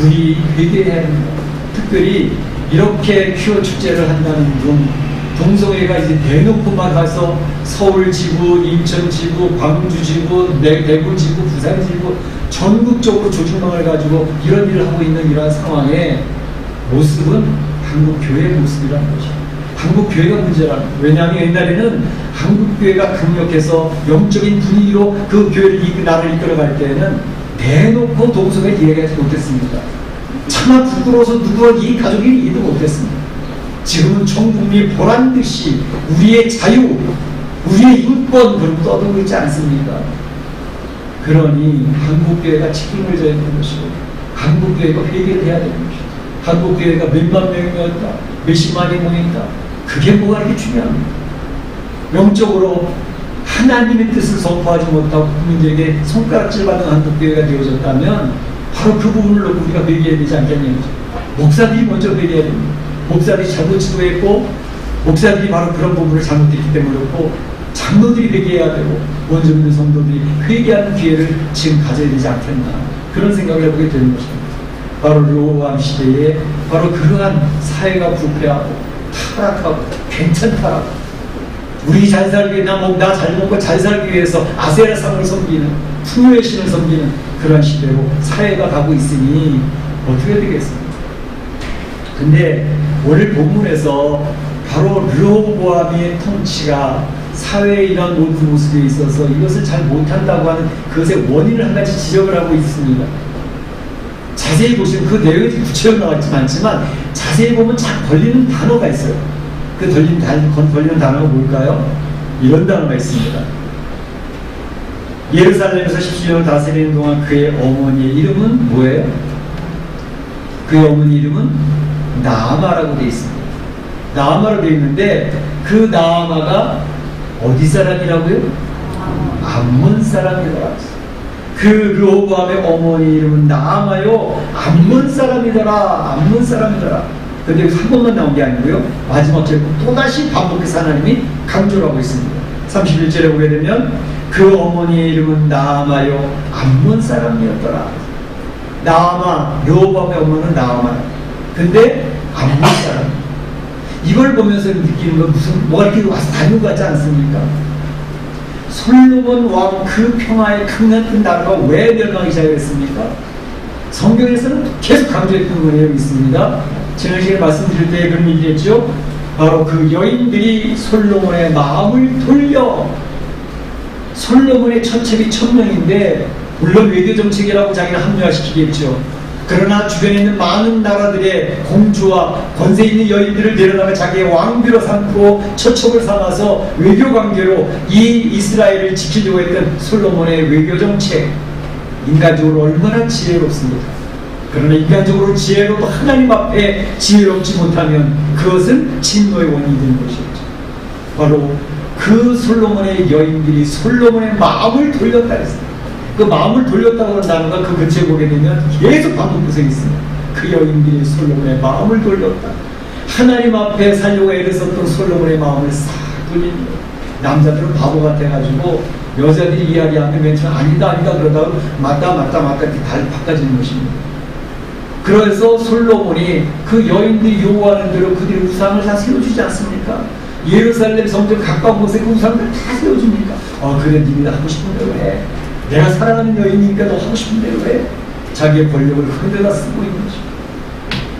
우리 회개해야 합니다. 특별히 이렇게 퓨어 축제를 한다는 분, 동성애가 이제 대놓고 막 가서 서울 지구, 인천 지구, 광주 지구, 대구 지구, 부산 지구 전국적으로 조직망을 가지고 이런 일을 하고 있는 이러한 상황에 모습은 한국 교회의 모습이라는 것이죠. 한국 교회가 문제라는 거예요. 왜냐하면 옛날에는 한국 교회가 강력해서 영적인 분위기로 그 교회를 나라를 이끌어갈 때에는 대놓고 동성애를 이야기하지 못했습니다. 차마 부끄러워서 누구와 이 가족이 얘기도 못했습니다. 지금은 전 국민이 보란듯이 우리의 자유, 우리의 인권 그런 떠들고 있지 않습니까? 그러니 한국교회가 책임을 져야 되는 것이고, 한국교회가 회개를 해야 되는 것이고, 한국교회가 몇만 명이 모였다, 몇십만이 모인다, 그게 뭐가 이렇게 중요합니까? 영적으로 하나님의 뜻을 선포하지 못하고 국민들에게 손가락질 받는 한국교회가 되어졌다면 바로 그 부분을 놓고 우리가 회개해야 되지 않겠냐는 거죠. 목사들이 먼저 회개해야 됩니다. 목사들이 잘못 지도했고 목사들이 바로 그런 부분을 잘못했기 때문에 그렇고 장로들이 회개해야 되고 원전 있는 성도들이 회개하는 기회를 지금 가져야 되지 않겠나 그런 생각을 해보게 되는 것입니다. 바로 르호보암 시대에 바로 그러한 사회가 부패하고 타락하고 괜찮다 우리 잘 살기 위해 나 잘 먹고 잘 살기 위해서 아세라상을 섬기는 풍요의 신을 섬기는 그러한 시대로 사회가 가고 있으니 어떻게 되겠습니까? 근데 오늘 본문에서 바로 르호보암의 통치가 사회에 이런 모든 모습에 있어서 이것을 잘 못한다고 하는 그것의 원인을 한 가지 지적을 하고 있습니다. 자세히 보시면 그 내용이 구체적으로 나와 있지 않지만 자세히 보면 잘 걸리는 단어가 있어요. 그 걸리는 단어가 뭘까요? 이런 단어가 있습니다. 예루살렘에서 17년을 다스리는 동안 그의 어머니의 이름은 뭐예요? 그의 어머니 이름은 나아마라고 되어 있습니다. 나아마로 되어 있는데 그 나아마가 어디 사람이라고요? 암몬 사람이더라. 그 르호보암의 어머니 이름은 나아마요 암몬 사람이더라. 암몬 사람이더라. 근데 한 번만 나온 게 아니고요. 마지막 절에 또다시 반복해서 하나님이 강조를 하고 있습니다. 31절에 보게 되면 그 어머니의 이름은 나아마요 암몬 사람이었더라. 나아마, 르호보암의 엄마는 나아마. 근데 암몬 사람. 이걸 보면서 느끼는 건 뭐가 이렇게 와서 다른 것 같지 않습니까? 솔로몬 왕 그 평화의 큰 나라가 왜 멸망이 시작했습니까? 성경에서는 계속 강조했던 내용이 있습니다. 지난 시간에 말씀드릴 때 그런 얘기했죠. 바로 그 여인들이 솔로몬의 마음을 돌려 솔로몬의 천첩이 1000명인데 물론 외교 정책이라고 자기는 합리화시키겠죠. 그러나 주변에 있는 많은 나라들의 공주와 권세 있는 여인들을 데려다가 자기의 왕비로 삼고 처첩을 삼아서 외교 관계로 이 이스라엘을 지키려고 했던 솔로몬의 외교 정책 인간적으로 얼마나 지혜롭습니까? 그러나 인간적으로 지혜로도 하나님 앞에 지혜롭지 못하면 그것은 진노의 원인이 되는 것이었죠. 바로 그 솔로몬의 여인들이 솔로몬의 마음을 돌렸다 했습니다. 그 마음을 돌렸다고 하는 단어가 그 근처에 보게 되면 계속 반복구성이 있습니다. 그 여인들이 솔로몬의 마음을 돌렸다. 하나님 앞에 살려고 애를 썼던 솔로몬의 마음을 싹 돌리는 거예요. 남자들은 바보 같아가지고 여자들이 이야기하면 맨 처음 아니다 그러다가 맞다 이렇게 바꿔지는 것입니다. 그래서 솔로몬이 그 여인들이 요구하는 대로 그들의 우상을 다 세워주지 않습니까? 예루살렘 성전 가까운 곳에 그 우상을 다 세워줍니까? 그래 니네 하고 싶은 대로 해. 내가 사랑하는 여인이니까 너 하고 싶은 대로 해. 자기의 권력을 흔들어 쓰고 있는 것입니다.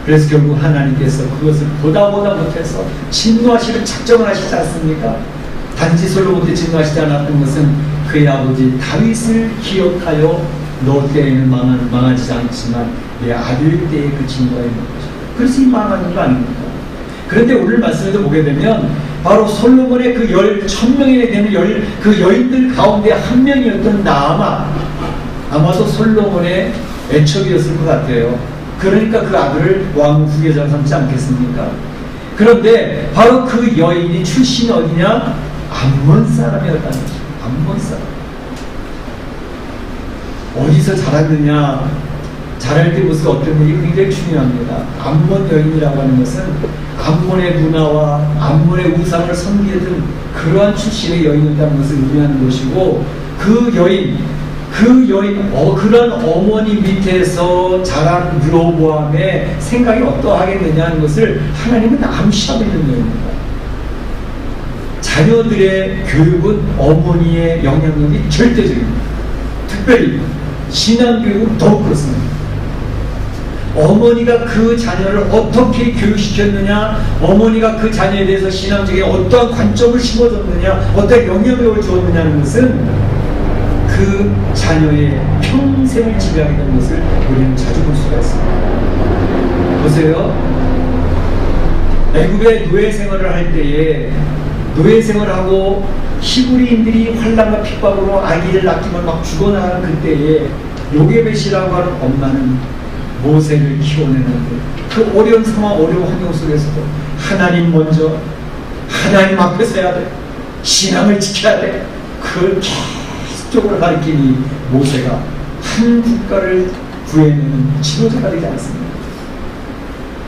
그래서 결국 하나님께서 그것을 보다 못해서 진노하시는 작정을 하시지 않습니까? 단지 솔로몬 때 진노하시지 않았던 것은 그의 아버지 다윗을 기억하여 너 때에는 망하지 않지만 내 아들 때에 그 진노가 있는 것입니다. 그래서 이 망하는 거 아닙니까? 그런데 오늘 말씀에도 보게 되면 바로 솔로몬의 그 1000명이 되는 그 여인들 가운데 한 명이었던 나아마, 아마도 솔로몬의 애첩이었을 것 같아요. 그러니까 그 아들을 왕 후계자로 삼지 않겠습니까? 그런데 바로 그 여인이 출신이 어디냐? 암몬 사람이었다는 거죠. 암몬 사람. 어디서 자랐느냐? 자랄 때 모습이 어땠느냐? 이거 굉장히 중요합니다. 암몬 여인이라고 하는 것은 암몬의 문화와 암몬의 우상을 섬기던 그러한 출신의 여인이었다는 것을 의미하는 것이고, 그 여인 그런 어머니 밑에서 자란 르호보암의 생각이 어떠하겠느냐 하는 것을 하나님은 암시하고 있는 내용입니다. 자녀들의 교육은 어머니의 영향력이 절대적입니다. 특별히 신앙교육은 더욱 그렇습니다. 어머니가 그 자녀를 어떻게 교육시켰느냐, 어머니가 그 자녀에 대해서 신앙적인 어떠한 관점을 심어줬느냐, 어떤 영향력을 주었느냐는 것은 그 자녀의 평생을 지배하게 되는 것을 우리는 자주 볼 수가 있습니다. 보세요. 애굽의 노예 생활을 할 때에 노예 생활을 하고 히브리인들이 환난과 핍박으로 아기를 낳기만 막 죽어나가는 그때에 요게벳이라고 하는 엄마는 모세를 키워내는데 그 어려운 상황, 어려운 환경 속에서도 하나님 먼저, 하나님 앞에 서야 돼, 신앙을 지켜야 돼, 그걸 계속적으로 가르치니 모세가 한 국가를 구해내는 지도자가 되지 않습니까?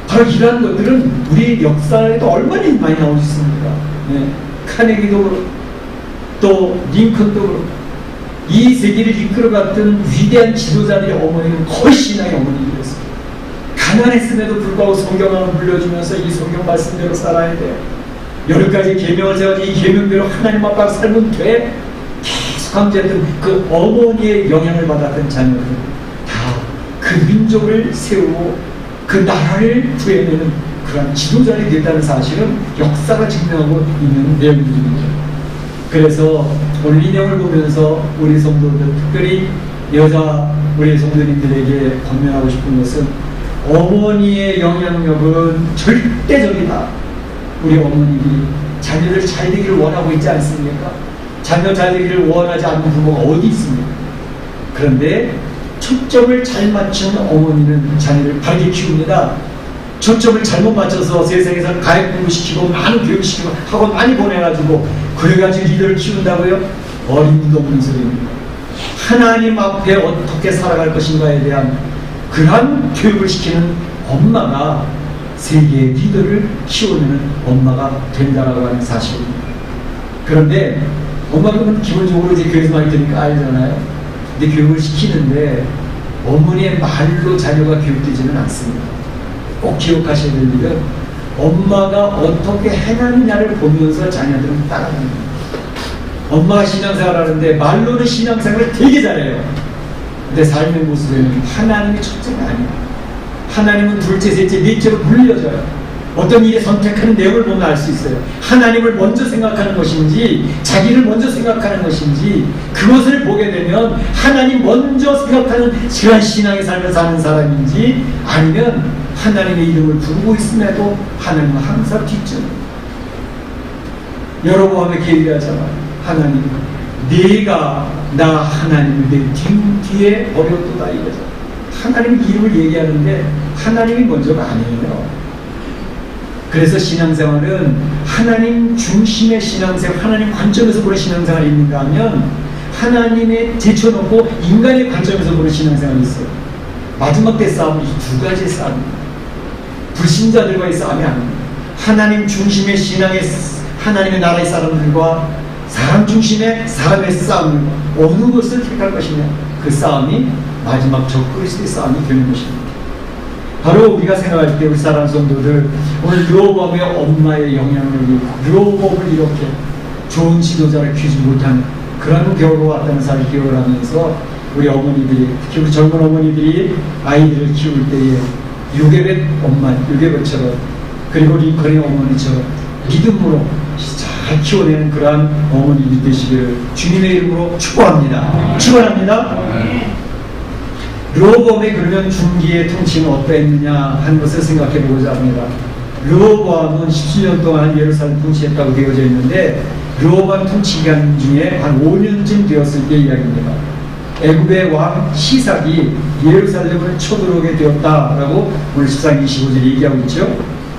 바로 이러한 것들은 우리 역사에도 얼마나 많이 나올 수 있습니까? 네. 카네기도 그렇고 또 링컨도 그렇고 이 세계를 이끌어갔던 위대한 지도자들의 어머니는 거의 신앙의 어머니들이었습니다. 가난했음에도 불구하고 성경을 불려주면서 이 성경 말씀대로 살아야 돼. 10가지 계명을 세워서 이 계명대로 하나님 앞에 살면 돼. 계속 강조했던 그 어머니의 영향을 받았던 자녀들 다 그 민족을 세우고 그 나라를 구해내는 그런 지도자들이 됐다는 사실은 역사가 증명하고 있는 내용들입니다. 그래서 오늘 이 내용을 보면서 우리 성도들, 특별히 여자 우리 성도님들에게 권면하고 싶은 것은 어머니의 영향력은 절대적이다. 우리 어머니들이 자녀들 잘 되기를 원하고 있지 않습니까? 자녀 잘 되기를 원하지 않는 부모가 어디 있습니까? 그런데 초점을 잘 맞춘 어머니는 자녀를 바르게 키웁니다. 초점을 잘못 맞춰서 세상에서 가액 공부시키고 많은 교육시키고 학원 많이 보내가지고 그래가지고 리더를 키운다고요? 어림도 없는 소리입니다. 하나님 앞에 어떻게 살아갈 것인가에 대한 그러한 교육을 시키는 엄마가 세계의 리더를 키우는 엄마가 된다라고 하는 사실입니다. 그런데 엄마는 기본적으로 이제 교회에서 많이 들으니까 알잖아요. 근데 교육을 시키는데 어머니의 말로 자녀가 교육되지는 않습니다. 꼭 기억하셔야 될 일은 엄마가 어떻게 행하느냐를 보면서 자녀들은 따라갑니다. 엄마가 신앙생활 하는데 말로는 신앙생활을 되게 잘해요. 근데 삶의 모습에는 하나님이 첫째가 아니에요. 하나님은 둘째, 셋째, 넷째로 불려져요. 어떤 일에 선택하는 내용을 보면 알 수 있어요. 하나님을 먼저 생각하는 것인지 자기를 먼저 생각하는 것인지 그것을 보게 되면 하나님 먼저 생각하는 그런 신앙의 삶을 사는 사람인지 아니면 하나님의 이름을 부르고 있음에도 하나님은 항상 뒷전입니다. 여러분의 계획하잖아요. 하나님 내가 나 하나님을 내 뒤에 버렸도다 이거죠. 하나님 이름을 얘기하는데 하나님이 먼저가 아니에요. 그래서 신앙생활은 하나님 중심의 신앙생활, 하나님 관점에서 보는 신앙생활이 있는가 하면 하나님에 제쳐놓고 인간의 관점에서 보는 신앙생활이 있어요. 마지막 때 싸움은 이 두 가지의 싸움입니다. 불신자들과의 싸움이 아닙니다. 하나님 중심의 신앙의 하나님의 나라의 사람들과 사람 중심의 사람의 싸움을 어느 것을 택할 것이냐 그 싸움이 마지막 적그리스도의 싸움이 되는 것입니다. 바로 우리가 생각할 때 우리 사랑 성도들 오늘 르호보암의 엄마의 영향력이 르호보암을 이렇게 좋은 지도자를 키우지 못한 그런 겨울로 왔다는 사실을 기억을 하면서 우리 어머니들이 특히 우리 젊은 어머니들이 아이들을 키울 때에 요게벳 엄마, 요게벳처럼 그리고 링컨의 어머니처럼 믿음으로 잘 키워내는 그러한 어머니들이 되시기를 주님의 이름으로 축복합니다. 축원합니다. 르호보암의 그러면 중기의 통치는 어떠했느냐 하는 것을 생각해 보고자 합니다. 르호보암은 17년 동안 예루살렘 통치했다고 되어져 있는데 르호보암 통치 기간 중에 한 5년쯤 되었을 때 이야기입니다. 애굽의 왕 시삭이 예루살렘을 쳐들어오게 되었다라고 오늘 14장 25절에 얘기하고 있죠.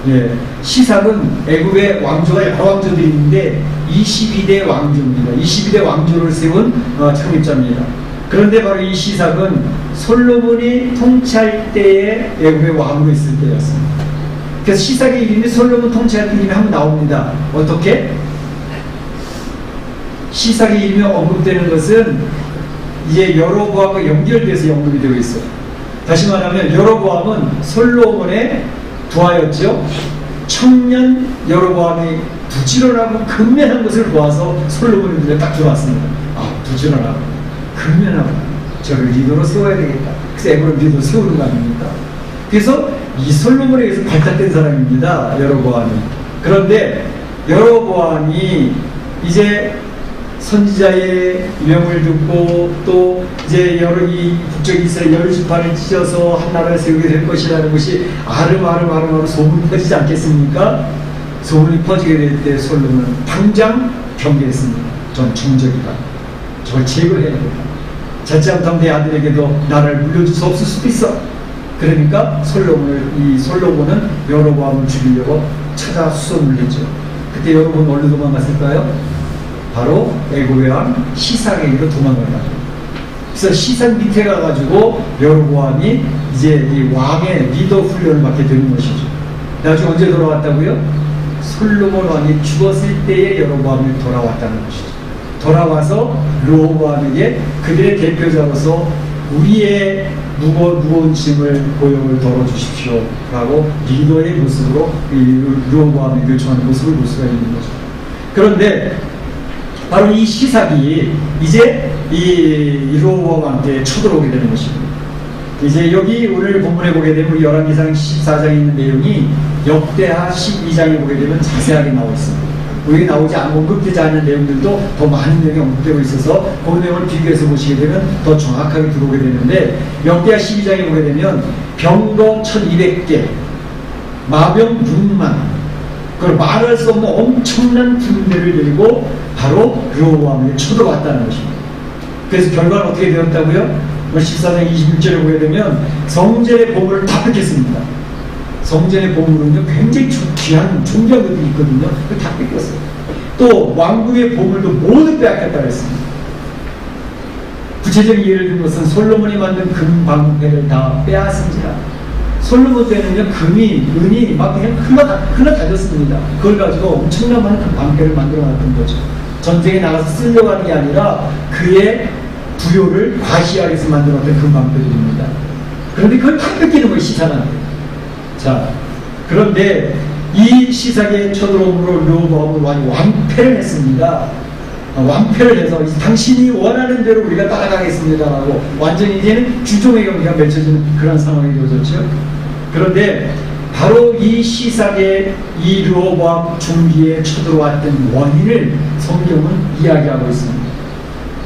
예, 시삭은 애굽의 왕조가 여러 왕조들이 있는데 22대 왕조입니다. 22대 왕조를 세운 창립자입니다. 그런데 바로 이 시삭은 솔로몬이 통치할 때에 애굽의 왕으로 있을 때였습니다. 그래서 시삭의 이름이 솔로몬 통치할 때 이름이 한번 나옵니다. 어떻게? 시삭의 이름이 언급되는 것은 이제 여로보암과 연결돼서 언급이 되고 있어요. 다시 말하면 여로보암은 솔로몬의 부하였죠. 청년 여로보암이 부지런하고 근면한 것을 보아서 솔로몬의 눈에 딱 들어왔습니다. 아, 부지런하고 근면하고 저를 리더로 세워야 되겠다. 그래서 애굽을 리더로 세우는 거 아닙니까? 그래서 이 솔로몬에 의해서 발탁된 사람입니다. 여로보암이. 그런데 여로보암이 이제 선지자의 명을 듣고 또 이제 여러 이 북쪽 이스라엘 열 지파를 찢어서 한 나라를 세우게 될 것이라는 것이 아름아름 소문이 퍼지지 않겠습니까? 소문이 퍼지게 될 때 솔로몬은 당장 경계했습니다. 전 중적이다. 저걸 제거해야 된다. 잘잘못하면 내 아들에게도 나라를 물려줄 수 없을 수도 있어. 그러니까 솔로몬은 여로보암을 죽이려고 찾아 수송을 했죠. 그때 여로보암은 어디로 도망갔을까요? 바로 애굽의 왕 시삭에게로 도망간다. 그래서 시상 밑에 가가지고 여로보암이 이제 이 왕의 리더 훈련을 받게 되는 것이죠. 나중에 언제 돌아왔다고요? 솔로몬 왕이 죽었을 때에 여로보암이 돌아왔다는 것이죠. 돌아와서 르호보암에게 그들의 대표자로서 우리의 무거운 짐을 고용을 덜어주십시오 라고 리더의 모습으로 르호보암에 요청하는 모습을 볼 수가 있는 거죠. 그런데 바로 이 시삭이 이제 이 르호보암한테 쳐들어오게 되는 것입니다. 이제 여기 오늘 본문에 보게 되면 우리 열왕기상 14장에 있는 내용이 역대하 12장에 보게 되면 자세하게 나와 있습니다. 여기 나오지 않고 언급되지 않는 내용들도 더 많은 내용이 언급되고 있어서 그 내용을 비교해서 보시게 되면 더 정확하게 들어오게 되는데, 역대하 12장에 보게 되면 병거 1200개, 마병 6만, 그걸 말할 수 없는 엄청난 군대를 들고 바로 르호보암에 쳐들어왔다는 것입니다. 그래서 결과는 어떻게 되었다고요? 14장 21절에 보게 되면 성전의 보물을 다 뺏겼습니다. 성전의 보물은요 굉장히 귀한 존귀한 것들이 있거든요. 그걸 다 뺏겼어요. 또 왕궁의 보물도 모두 빼앗겼다고 했습니다. 구체적인 예를 든 것은 솔로몬이 만든 금 방패를 다 빼앗은지라. 솔로몬 때는요 금이 은이 막 그냥 흘러다녔습니다. 그걸 가지고 엄청난 많은 그 방패를 만들어놨던 거죠. 전쟁에 나가서 쓰려고 하는 게 아니라 그의 부요를 과시하기 위해서 만들어놨던 금 방패들입니다. 그런데 그걸 다 뺏기는 거예요, 시삭한테. 자, 그런데 이 시삭의 쳐들어옴으로 르호보암은 완패를 했습니다. 완패를 해서 당신이 원하는 대로 우리가 따라가겠습니다라고 완전히 이제는 주종의 경기가 맺혀지는 그런 상황이 되어졌죠. 그런데 바로 이 시삭의 이 르호보암 중기에 쳐들어왔던 원인을 성경은 이야기하고 있습니다.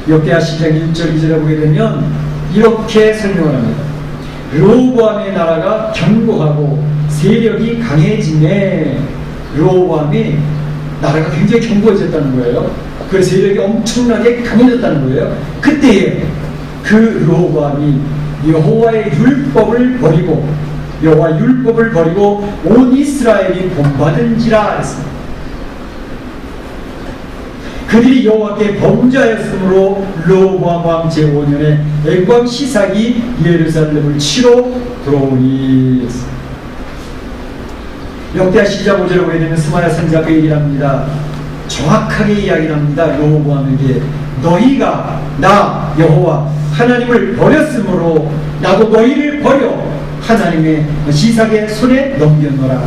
역대하 12장 1절 2절에 보게 되면 이렇게 설명을 합니다. 르호보암의 나라가 견고하고 세력이 강해지네. 르호보암이 나라가 굉장히 견고해졌다는 거예요. 그 세력이 엄청나게 강해졌다는 거예요. 그때에 그 르호보암이 여호와의 율법을 버리고 온 이스라엘이 본받은지라 했습니다. 그들이 여호와께 범죄하였으므로 르호보암 왕 제5년에 액왕 시삭이 예루살렘을 치러 들어오니. 역대하 12장 5절에 보게 되면 스마야 선지자가 얘기를 합니다. 정확하게 이야기를 합니다. 르호보암에게 너희가 나 여호와 하나님을 버렸으므로 나도 너희를 버려 하나님의 시삭의 손에 넘겼노라.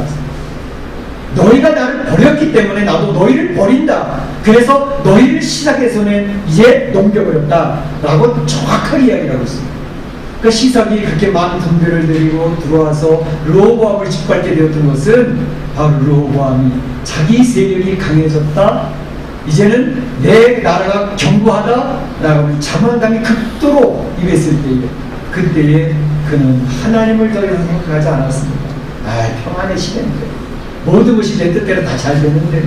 너희가 나를 버렸기 때문에 나도 너희를 버린다. 그래서 너희를 시삭의 손에 이제 넘겨버렸다 라고 정확하게 이야기를 하고 있습니다. 그 시삭이 그렇게 많은 군대를 데리고 들어와서 르호보암을 짓밟게 되었던 것은 바로 르호보암이 자기 세력이 강해졌다, 이제는 내 나라가 견고하다 라고 자만감이 극도로 임했을 때에, 그때에 그는 하나님을 더 이상 생각하지 않았습니다. 평안의 시대인데 모든 것이 내 뜻대로 다 잘 되는데,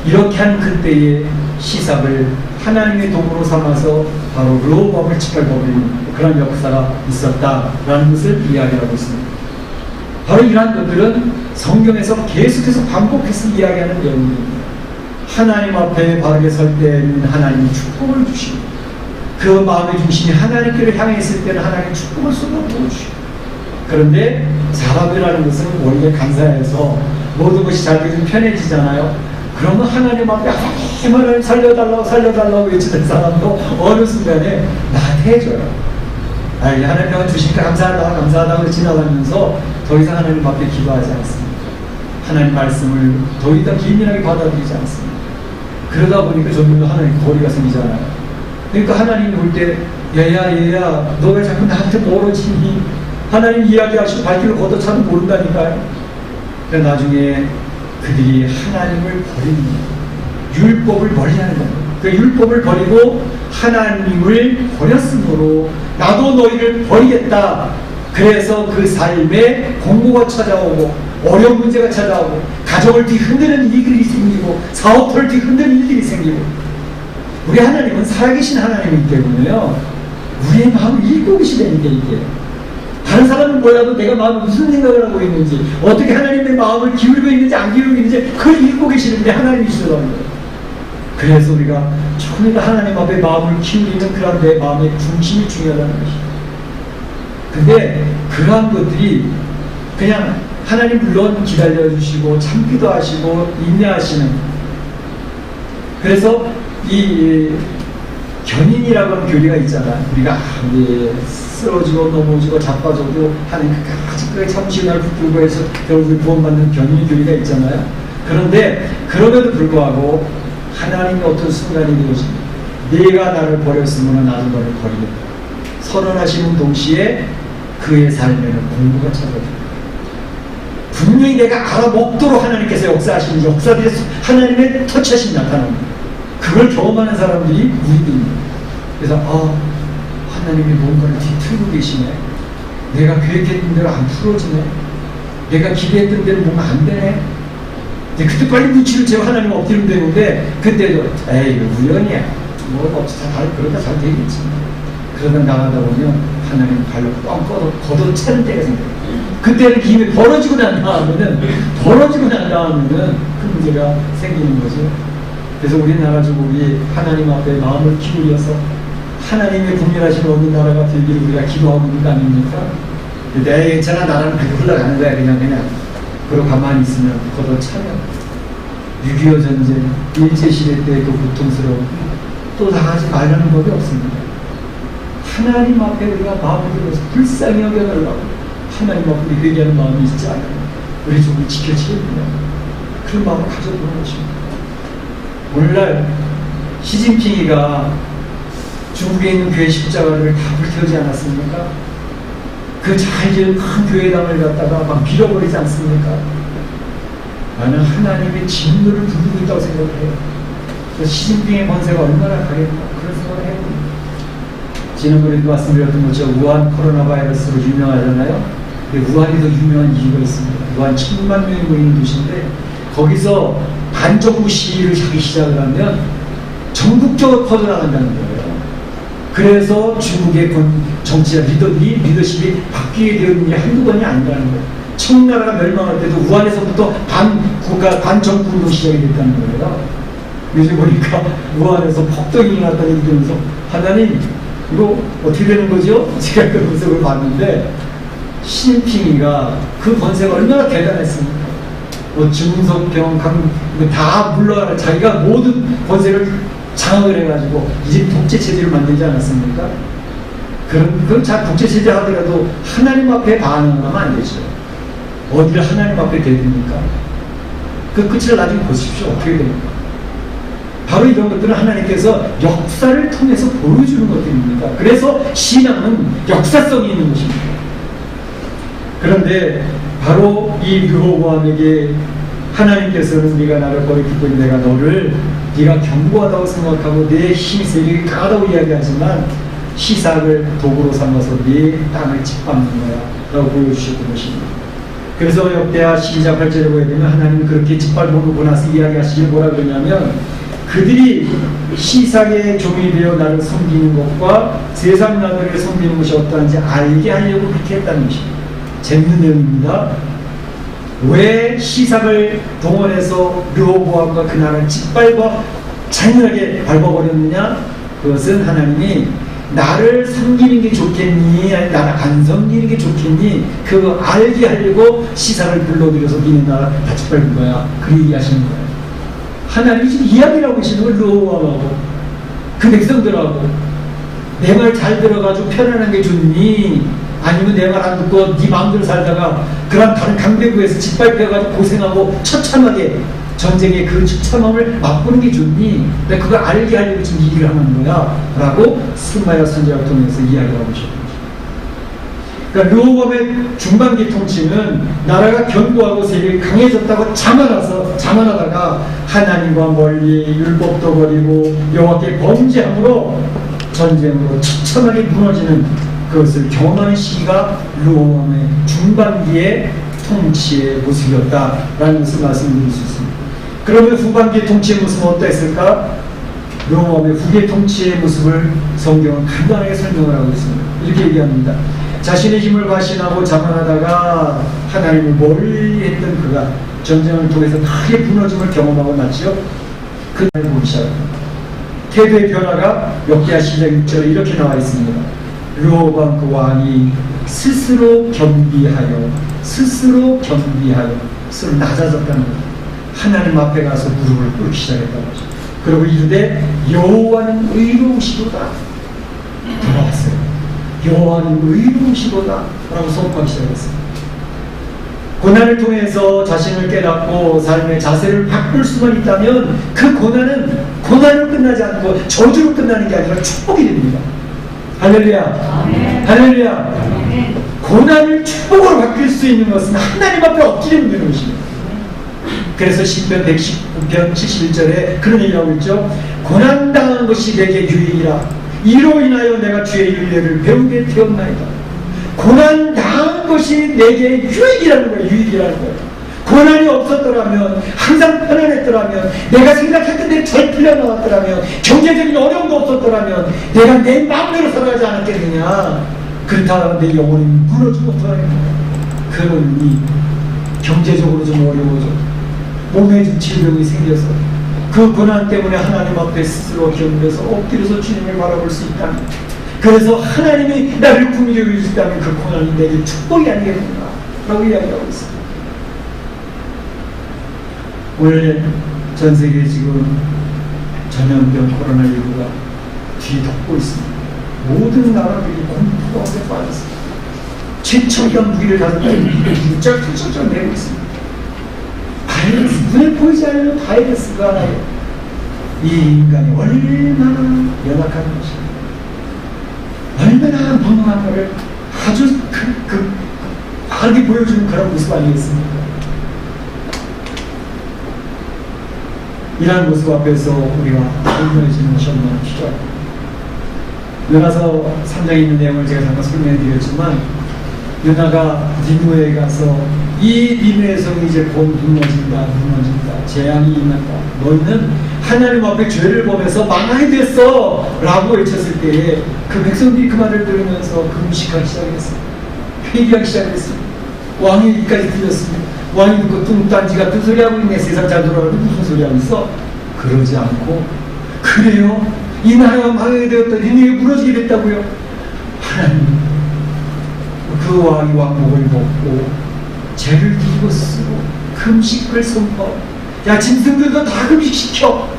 이렇게 한 그때에 시삭을 하나님의 도구로 삼아서 바로 르호보암을 짓밟아버리는 그런 역사가 있었다라는 것을 이야기하고 있습니다. 바로 이러한 것들은 성경에서 계속해서 반복해서 이야기하는 내용입니다. 하나님 앞에 바르게 설 때는 하나님이 축복을 주시고, 그 마음의 중심이 하나님께를 향해 있을 때는 하나님의 축복을 쏟아부어주시고, 그런데 사람이라는 것은 원래 간사해서 모든 것이 잘 되면 편해지잖아요. 그러면 하나님 앞에 하나님 살려달라고 외치는 사람도 어느 순간에 나한테 해줘요. 하나님 주시니까 감사하다고 지나가면서 더 이상 하나님 앞에 기도하지 않습니다. 하나님 말씀을 더 이상 긴밀하게 받아들이지 않습니다. 그러다 보니까 점점 하나님 거리가 생기잖아요. 그러니까 하나님이 볼 때 얘야 너 왜 자꾸 나한테 멀어지니? 하나님 이야기하시고 발길을 걷어차도 모른다니까요. 그러니까 나중에 그들이 하나님을 버리는 율법을 멀리하는 겁니다. 그 율법을 버리고 하나님을 버렸으므로 나도 너희를 버리겠다. 그래서 그 삶에 공고가 찾아오고 어려운 문제가 찾아오고 가정을 뒤흔드는 일들이 생기고 사업을 뒤흔드는 일들이 생기고, 우리 하나님은 살아계신 하나님이기 때문에요, 우리의 마음을 읽고 계시다니까. 이게 다른 사람은 몰라도 내가 마음에 무슨 생각을 하고 있는지, 어떻게 하나님의 마음을 기울이고 있는지 안 기울이고 있는지 그걸 읽고 계시는데 하나님이시더라는 거예요. 그래서 우리가 조금이라도 하나님 앞에 마음을 키우는 그런 내 마음의 중심이 중요하다는 것이죠. 근데 그러한 것들이 그냥 하나님 물론 기다려주시고 참기도 하시고 인내하시는, 그래서 이 견인이라고 하는 교리가 있잖아. 우리가 쓰러지고 넘어지고 자빠져도 하나님 끝까지 참으시고 날 붙들고 해서 결국 구원받는 견인 교리가 있잖아요. 그런데 그럼에도 불구하고 하나님의 어떤 순간이 되어집니다. 네가 나를 버렸으면 나도 너를 버리겠다 선언하시는 동시에 그의 삶에는 공부가 찾아옵니다. 분명히 내가 알아먹도록 하나님께서 역사하시는 역사들의 하나님의 터치하심이 나타납니다. 그걸 경험하는 사람들이 우리들입니다. 그래서 하나님이 뭔가를 뒤틀고 계시네. 내가 계획했던 대로 안 풀어지네. 내가 기대했던 대로 뭔가 안 되네. 그때 빨리 무치를 채워 하나님 엎드리면 되는데 그때도 에이 우연이야. 뭐 없어. 다 그러다 잘 되겠지. 그러다 나가다 보면 하나님 발로 뻥 걷어차는 때가 생겨요. 그때는 힘이 벌어지고 난 다음에는 그 문제가 생기는 거죠. 그래서 우리나라적으로 우리 하나님 앞에 마음을 기울여서 하나님의 국민하신 어느 나라가 되기를 우리가 기도하고 있는 거 아닙니까? 내 괜찮아 나라는 그렇게 흘러가는 거야. 그냥 그러고 가만히 있으면 걷어차면 6.25 전쟁 일제시대 때 그 고통스러운 또 나가지 말라는 법이 없습니다. 하나님 앞에 우리가 마음을 들어서 불쌍히 여겨달라고 하나님 앞에 회개하는 마음이 있지 않아요. 우리 조금 지켜지게 됩니다. 그런 마음을 가져보는 것입니다. 오늘날 시진핑이가 중국에 있는 교회 십자가를 다 불태우지 않았습니까? 그 잘 지은 큰 교회당을 갖다가 막 밀어버리지 않습니까? 나는 하나님의 진노를 부르고 있다고 생각을 해요. 시진핑의 권세가 얼마나 가겠나 그런 생각을 해봅니다. 지난번에도 말씀드렸던 것처럼 우한 코로나 바이러스로 유명하잖아요. 근데 우한이 더 유명한 이유가 있습니다. 우한 1000만 명이 모이는 도시인데 거기서 반정부 시위를 하기 시작을 하면 전국적으로 퍼져나간다는 거예요. 그래서 중국의 정치자 리더십이 바뀌게 되는 게 한두 번이 아니라는 거예요. 청나라가 멸망할 때도 우한에서부터 반국가 반정부 운동이 시작이 됐다는 거예요. 요즘 보니까 우한에서 폭동이 났다는 얘기 들으면서 하나님 이거 어떻게 되는 거죠? 제가 그 모습을 봤는데 시진핑이가 그 권세가 얼마나 대단했습니까? 중석병, 다 물러가라. 자기가 모든 권세를 장악을 해가지고 이제 독재체제를 만들지 않았습니까? 그럼 자 독재체제 하더라도 하나님 앞에 반응하면 안 되죠. 어디를 하나님 앞에 대듭니까? 그 끝을 나중에 보십시오. 어떻게 됩니까? 바로 이런 것들은 하나님께서 역사를 통해서 보여주는 것들입니다. 그래서 신앙은 역사성이 있는 것입니다. 그런데 바로 이 르호보암에게 하나님께서는 네가 나를 버리고 내가 너를 네가 견고하다고 생각하고 내 힘이 세력이 강하다고 이야기하지만 시삭을 도구로 삼아서 네 땅을 짓밟는 거야 라고 보여주셨던 것입니다. 그래서 역대하 12장 8절에 보게 되면 하나님은 그렇게 짓밟고 나서 이야기하시길 뭐라 그러냐면 그들이 시삭의 종이 되어 나를 섬기는 것과 세상 나라를 섬기는 것이 어떠한지 알게 하려고 그렇게 했다는 것입니다. 재밌는 내용입니다. 왜 시삭을 동원해서 르호보암과 그 나라를 짓밟아 잔인하게 밟아버렸느냐? 그것은 하나님이 나를 섬기는 게 좋겠니? 아니 나를 안 섬기는 게 좋겠니? 그거 알게 하려고 시삭을 불러들여서 니네 나라 다 짓밟은 거야. 그 얘기하시는 거예요. 하나님이 지금 이야기를 하고 계시는 걸 르호보암하고 그 백성들하고 내 말 잘 들어가지고 편안한 게 좋니? 아니면 내 말 안 듣고 네 마음대로 살다가 그런 다른 강대국에서 짓밟혀가지고 고생하고 처참하게 전쟁의 그 처참함을 맛보는 게 좋니? 내가 그걸 알게 하려고 지금 얘기를 하는 거야 라고 스마야 선지자를 통해서 이야기를 하고 있습니다. 그러니까 르호보암의 중반기 통치는 나라가 견고하고 세력이 강해졌다고 자만하다가 하나님과 멀리 율법도 버리고 여호와께 범죄함으로 전쟁으로 처참하게 무너지는 그것을 경험하는 시기가 르호보암의 중반기의 통치의 모습이었다라는 것을 말씀드릴 수 있습니다. 그러면 후반기의 통치의 모습은 어떠했을까? 르호보암의 후기의 통치의 모습을 성경은 간단하게 설명을 하고 있습니다. 이렇게 얘기합니다. 자신의 힘을 과신하고 자만하다가 하나님을 멀리 했던 그가 전쟁을 통해서 크게 무너짐을 경험하고 났죠. 그날 보기 시작합니다. 태도의 변화가 역기하 10장 6절에 이렇게 나와 있습니다. 르호보암 그 왕이 스스로 겸비하여 스스로 낮아졌다는 거죠. 하나님 앞에 가서 무릎을 꿇기 시작했다는 거죠. 그리고 이르되 여호와는 의로우시도다. 돌아왔어요. 여호와는 의로우시도다 라고 선포하기 시작했어요. 고난을 통해서 자신을 깨닫고 삶의 자세를 바꿀 수만 있다면 그 고난은 고난으로 끝나지 않고 저주로 끝나는 게 아니라 축복이 됩니다. 할렐루야. 아멘. 할렐루야. 아멘. 고난을 축복으로 바뀔 수 있는 것은 하나님 앞에 엎드리면 되는 것입니다. 그래서 시편 119편 71절에 그런 얘기를 하고 있죠. 고난당한 것이 내게 유익이라 이로 인하여 내가 주의 윤례를 배우게 되었나이다. 고난당한 것이 내게 유익이라는 거예요. 유익이라는 거예요. 고난이 없었더라면, 항상 편안했더라면, 내가 생각했던 대로 잘 풀려나왔더라면, 경제적인 어려움도 없었더라면 내가 내 마음대로 살아가지 않았겠느냐. 그렇다면 내 영혼이 무너지고 불안해요. 그러니 경제적으로 좀 어려워져, 몸에 좀 질병이 생겨서 그 고난 때문에 하나님 앞에 스스로 견뎌서 엎드려서 주님을 바라볼 수 있다면, 그래서 하나님이 나를 구미려 주셨다면 그 고난이 내게 축복이 아니겠는가 라고 이야기하고 있습니다. 오늘 전 세계에 지금 전염병 코로나19가 뒤덮고 있습니다. 모든 나라들이 공포 가운데 빠졌습니다. 최첨단 무기를 가졌다는 미국이 쩔쩔쩔 내고 있습니다. 바이러스, 눈에 보이지 않는 바이러스가 하나요. 이 인간이 얼마나 연약한 것입니다. 얼마나 멍청한가를 아주 과하게 보여주는 그런 모습 아니겠습니까? 이러한 모습 앞에서 우리가 설명해주는 것이 얼마나 필요합니다. 요나서 3장에 있는 내용을 제가 잠깐 설명해드렸지만, 요나가 니느웨에 가서 이 니느웨 성이 이제 곧 무너진다, 재앙이 임한다. 너희는 하나님 앞에 죄를 범해서 망하게 됐어 라고 외쳤을 때에 그 백성들이 그 말을 들으면서 금식하기 시작했습니다. 회개하기 시작했습니다. 왕의 입까지 들렸습니다. 왕이 듣고 뚱딴지 같은 소리 하고 있네. 세상 잘 돌아가는데 무슨 소리 하고 있어? 그러지 않고, 그래요? 이 나라가 망하게 되었다. 니네가 무너지게 됐다고요? 하나님, 그 왕이 왕복을 벗고 죄를 뒤집어 쓰고 금식을 선포. 야, 짐승들도 다 금식시켜.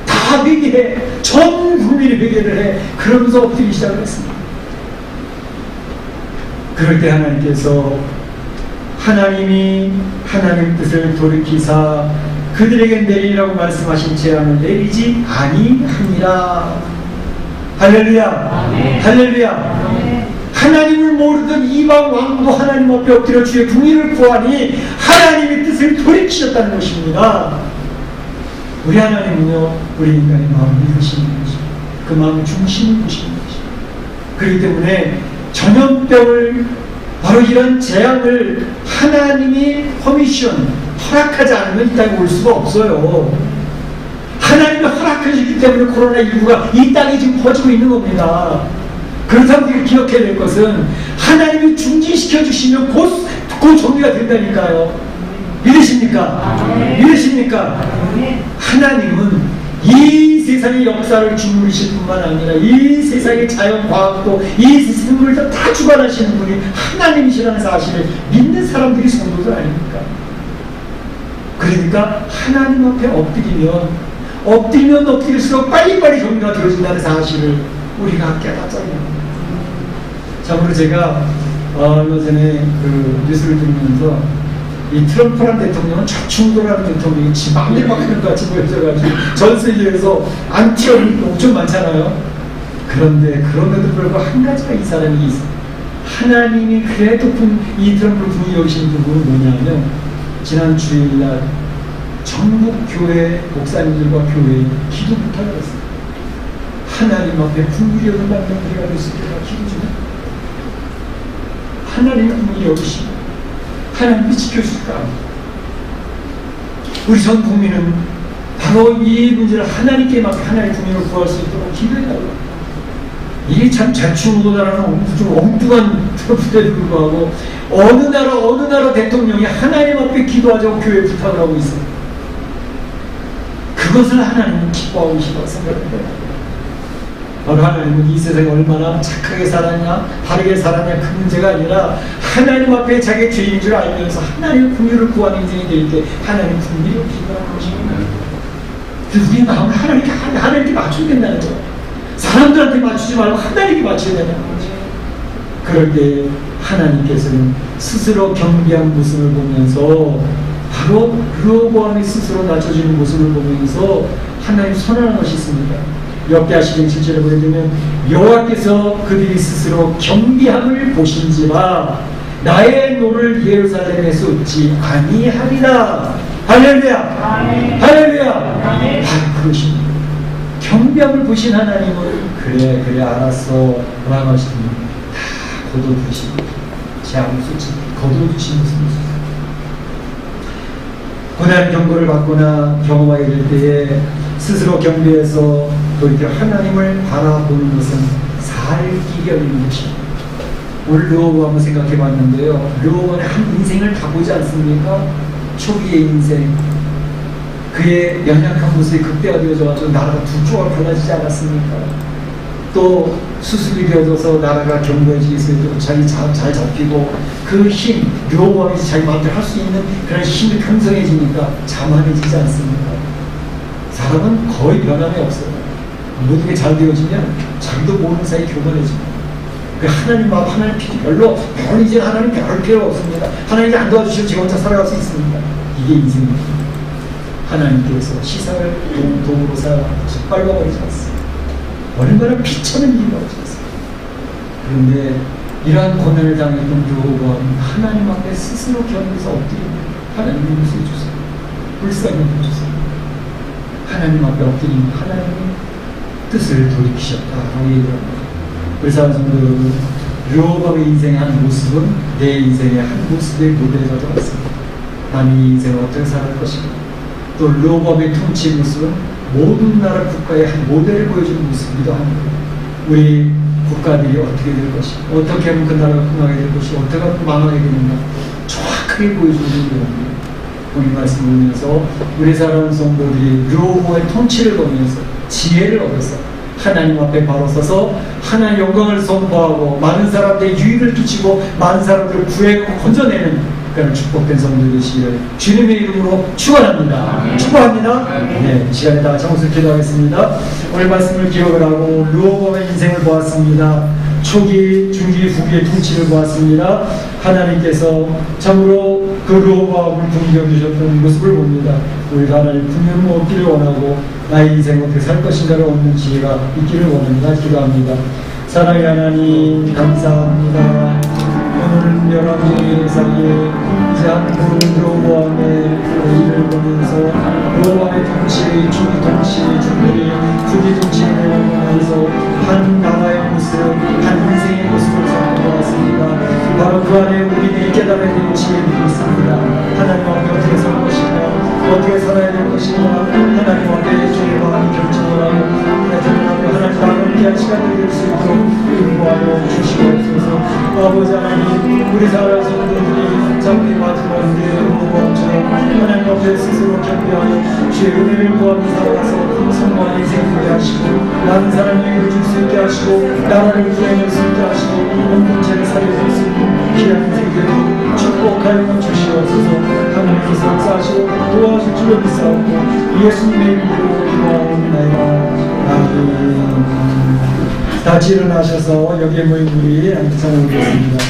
다 회개해. 전 국민이 회개를 해. 그러면서 엎드리기 시작을 했습니다. 그럴 때 하나님께서 하나님이 하나님 뜻을 돌이키사 그들에게 내리라고 말씀하신 재앙을 내리지 아니하니라. 할렐루야. 아멘. 할렐루야. 아멘. 하나님을 모르던 이방 왕도 하나님 앞에 엎드려 주의 궁의를 구하니 하나님의 뜻을 돌이키셨다는 것입니다. 우리 하나님은요, 우리 인간의 마음을 이루시는 것입니다. 그 마음을 중심을 보시는 것입니다. 그렇기 때문에 전염병을, 바로 이런 재앙을 하나님이 허락하지 않으면 이 땅에 올 수가 없어요. 하나님이 허락하셨기 때문에 코로나19가 이 땅에 지금 퍼지고 있는 겁니다. 그렇다고 우리가 기억해야 될 것은 하나님이 중지시켜 주시면 곧 정리가 된다니까요. 믿으십니까? 믿으십니까? 하나님은 이 세상의 역사를 주무르실 뿐만 아니라 이 세상의 자연과학도 이 생물도 다 주관하시는 분이 하나님이시라는 사실을 믿는 사람들이 성도들 아닙니까? 그러니까 하나님 앞에 엎드리면 엎드릴수록 빨리빨리 정리가 되어진다는 사실을 우리가 깨닫잖아요. 참고로 제가 얼마 전에 그 뉴스를 들으면서 이 트럼프라는 대통령은 좌충우돌하는 대통령이 지 마음대로 막 하는 것 같이 보여져가지고 전 세계에서 안티언이 엄청 많잖아요. 그런데 그런데도 불구하고 한 가지가 이 사람이 있어요. 하나님이 그래도 이 트럼프를 분이 여기시는 부분은 뭐냐면, 지난 주일날 전국 교회 목사님들과 교회에 기도 부탁을 했어요. 하나님 앞에 분별이 받는 우리가 될 수 있도록 기도 좀 해요. 하나님의 분이 여기시고 하나님이 지켜줄까? 우리 전 국민은 바로 이 문제를 하나님께 맡겨 하나님의 국민을 구할 수 있도록 기도해달라고. 이게 참 좌충우돌하는 엉뚱한 트럼프에도 불구하고 어느 나라 대통령이 하나님 앞에 기도하자고 교회에 부탁을 하고 있어요. 그 그것을 하나님은 기뻐하시다고 생각합니다. 바로 하나님은 이 세상에 얼마나 착하게 살았냐, 바르게 살았냐 그 문제가 아니라 하나님 앞에 자기 죄인 줄 알면서 하나님의 긍휼을 구하는 인생이 될 때 하나님 긍휼이 오신다는 것입니다. 그래서 우리 마음을 하나님께 맞춰야 된다는 거예요. 사람들한테 맞추지 말고 하나님께 맞춰야 된다는 거죠. 그럴 때 하나님께서는 스스로 경비한 모습을 보면서 바로 르호보암이 스스로 낮춰지는 모습을 보면서 하나님 선언한 것이 있습니다. 역대하시기 7절에 보게 되면 여호와께서 그들이 스스로 경비함을 보신지라 나의 노를 예루살렘에서 얻지 아니하리라. 할렐루야. 할렐루야. 바로 그것입니다. 경비함을 보신 하나님을 그래 알았어 라고 하시니 다 거둬두십니다. 제 아무 수치 거둬두시는 것입니다. 고난 경고를 받거나 경험하게 될 때에 스스로 경배해서 도리어 하나님을 바라보는 것은 살기결인 것입니다. 오늘 르호보암을 생각해 봤는데요. 르호보암의 한 인생을 다 보지 않습니까? 초기의 인생, 그의 연약한 모습이 극대화되어져서 나라가 두 조각 갈라지지 않았습니까? 또 수습이 되어져서 나라가 견고해지고 자기 잘 잡히고 그 힘, 르호보암이 자기 마음대로 할 수 있는 그런 힘이 강성해지니까 자만해지지 않습니까? 사람은 거의 변함이 없어요. 모든 게 잘 되어지면 자기도 모르는 사이 교만해집니다. 그 하나님 마음, 하나님 별로 이제 하나님 별 필요 없습니다. 하나님이 안 도와주시면 제가 혼자 살아갈 수 있습니다. 이게 인생입니다. 하나님께서 시사를 도구로 사용하셔서 빨가버리지 않습니다. 얼마나 비참한 일이 벌어졌어요. 그런데 이러한 고난을 당했던 르호보암은 하나님 앞에 스스로 견디서 엎드립니다. 하나님 용서해 주세요. 불쌍히 여겨주세요. 하나님 앞에 엎드리면 하나님의 뜻을 돌이키셨다라고 얘기합니다. 불쌍한 성도, 르호보암의 인생의 한 모습은 내 인생의 한 모습의 모델과 같습니다. 나는 이 인생을 어떻게 살아갈 것인가. 또 르호보암의 통치의 모습은 모든 나라 국가의 한 모델을 보여주는 모습이기도 합니다. 우리 국가들이 어떻게 될 것인가, 어떻게 하면 그 나라가 흥하게 될 것인가, 어떻게 하면 망하게 되는가 정확하게 보여주는 내용입니다. 오늘 말씀을 보면서 우리 사랑하는 성도들이 르호보암의 통치를 보면서 지혜를 얻어서 하나님 앞에 바로 서서 하나님의 영광을 선포하고 많은 사람들의 유익을 끼치고 많은 사람들을 구해고 건져내는 그런 축복된 성도들 되시기를 주님의 이름으로 축원합니다. 축복합니다. 네, 이 시간에 다 정수를 기도하겠습니다. 오늘 말씀을 기억을 하고 르호보암의 인생을 보았습니다. 초기, 중기, 후기의 통치를 보았습니다. 하나님께서 참으로 그 르호보암을 긍휼해주셨던 모습을 봅니다. 우리가 하나님 긍휼을 얻기를 원하고 나의 인생 어떻게 살 것인가를 얻는 지혜가 있기를 원합니다. 기도합니다. 사랑의 하나님 감사합니다. 오늘 11명의 사이에 이제 한 르호보암의 일을 보면서 르호보암의 통치, 중기 통치, 중기, 후기 통치를 보면서 한 나라의 모습, 한 인생의 모습을 선보았습니다. 바로 그 안에 우리들이 깨달아야 될 지혜들이 있습니다. 하나님 앞에 어떻게 살 것인가, 어떻게 살아야 될 것인가, 하나님 앞에 주의 마음이 결정을 하고 하나님 나를 위한 시간이 될 수 있도록 인도하여 주시옵소서. 아버지 하나님, 우리 사랑하는 성도들이 자기 마지막 때에 르호보암처럼 하나님 앞에 스스로 경배하여 주의 은혜를 구하며 살아가서 성공한 인생 되게 하시고 많은 사람에게 이루어질 수 있게 하시고 나라를 구해낼 수 있게 하시고 공동체를 살려줄 수 있는 귀한 인생 되도록 축복하여 주시옵소서. 하나님께서 역사하시고 도와주실 줄을 믿사옵고 예수님의 이름으로 기도하옵나이다. 아멘. 같이 일어나셔서 여기에 모인 우리 찬양을 드리겠습니다.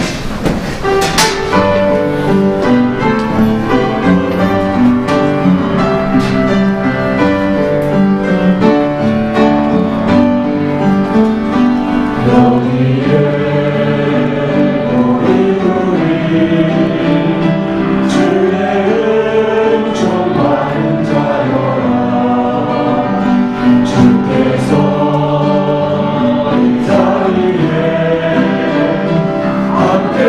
주께서 이 자리에 함께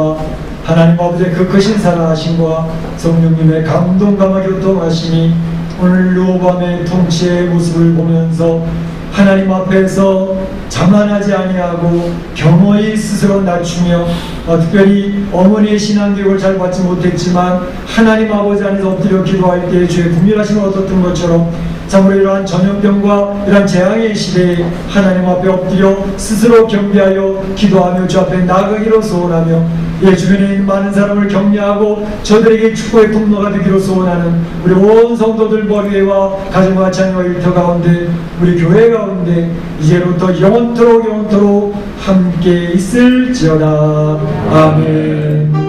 은혜와 하나님 아버지의 그 크신 사랑하심과 성령님의 감동감화 교통하심이 오늘 요밤의 통치의 모습을 보면서 하나님 앞에서 자만하지 아니하고 겸허히 스스로 낮추며 특별히 어머니의 신앙교육을 잘 받지 못했지만 하나님 아버지 안에서 엎드려 기도할 때 주의 분별하심을 얻었던 것처럼 참으로 이러한 전염병과 이러한 재앙의 시대에 하나님 앞에 엎드려 스스로 경배하여 기도하며 주 앞에 나아가기로 소원하며 주변에 있는 많은 사람을 격려하고 저들에게 축복의 통로가 되기로 소원하는 우리 온 성도들 머리와 가정과 자녀와 일터 가운데 우리 교회 가운데 이제부터 영원토록 함께 있을지어다. 아멘.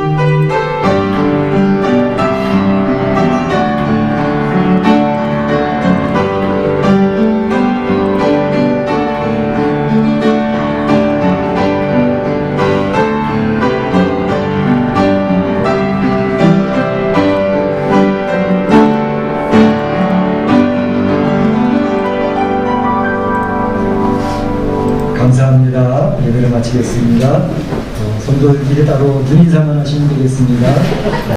감사합니다. 예배를 마치겠습니다. 성도들끼리 따로 눈인사만 하시면 되겠습니다.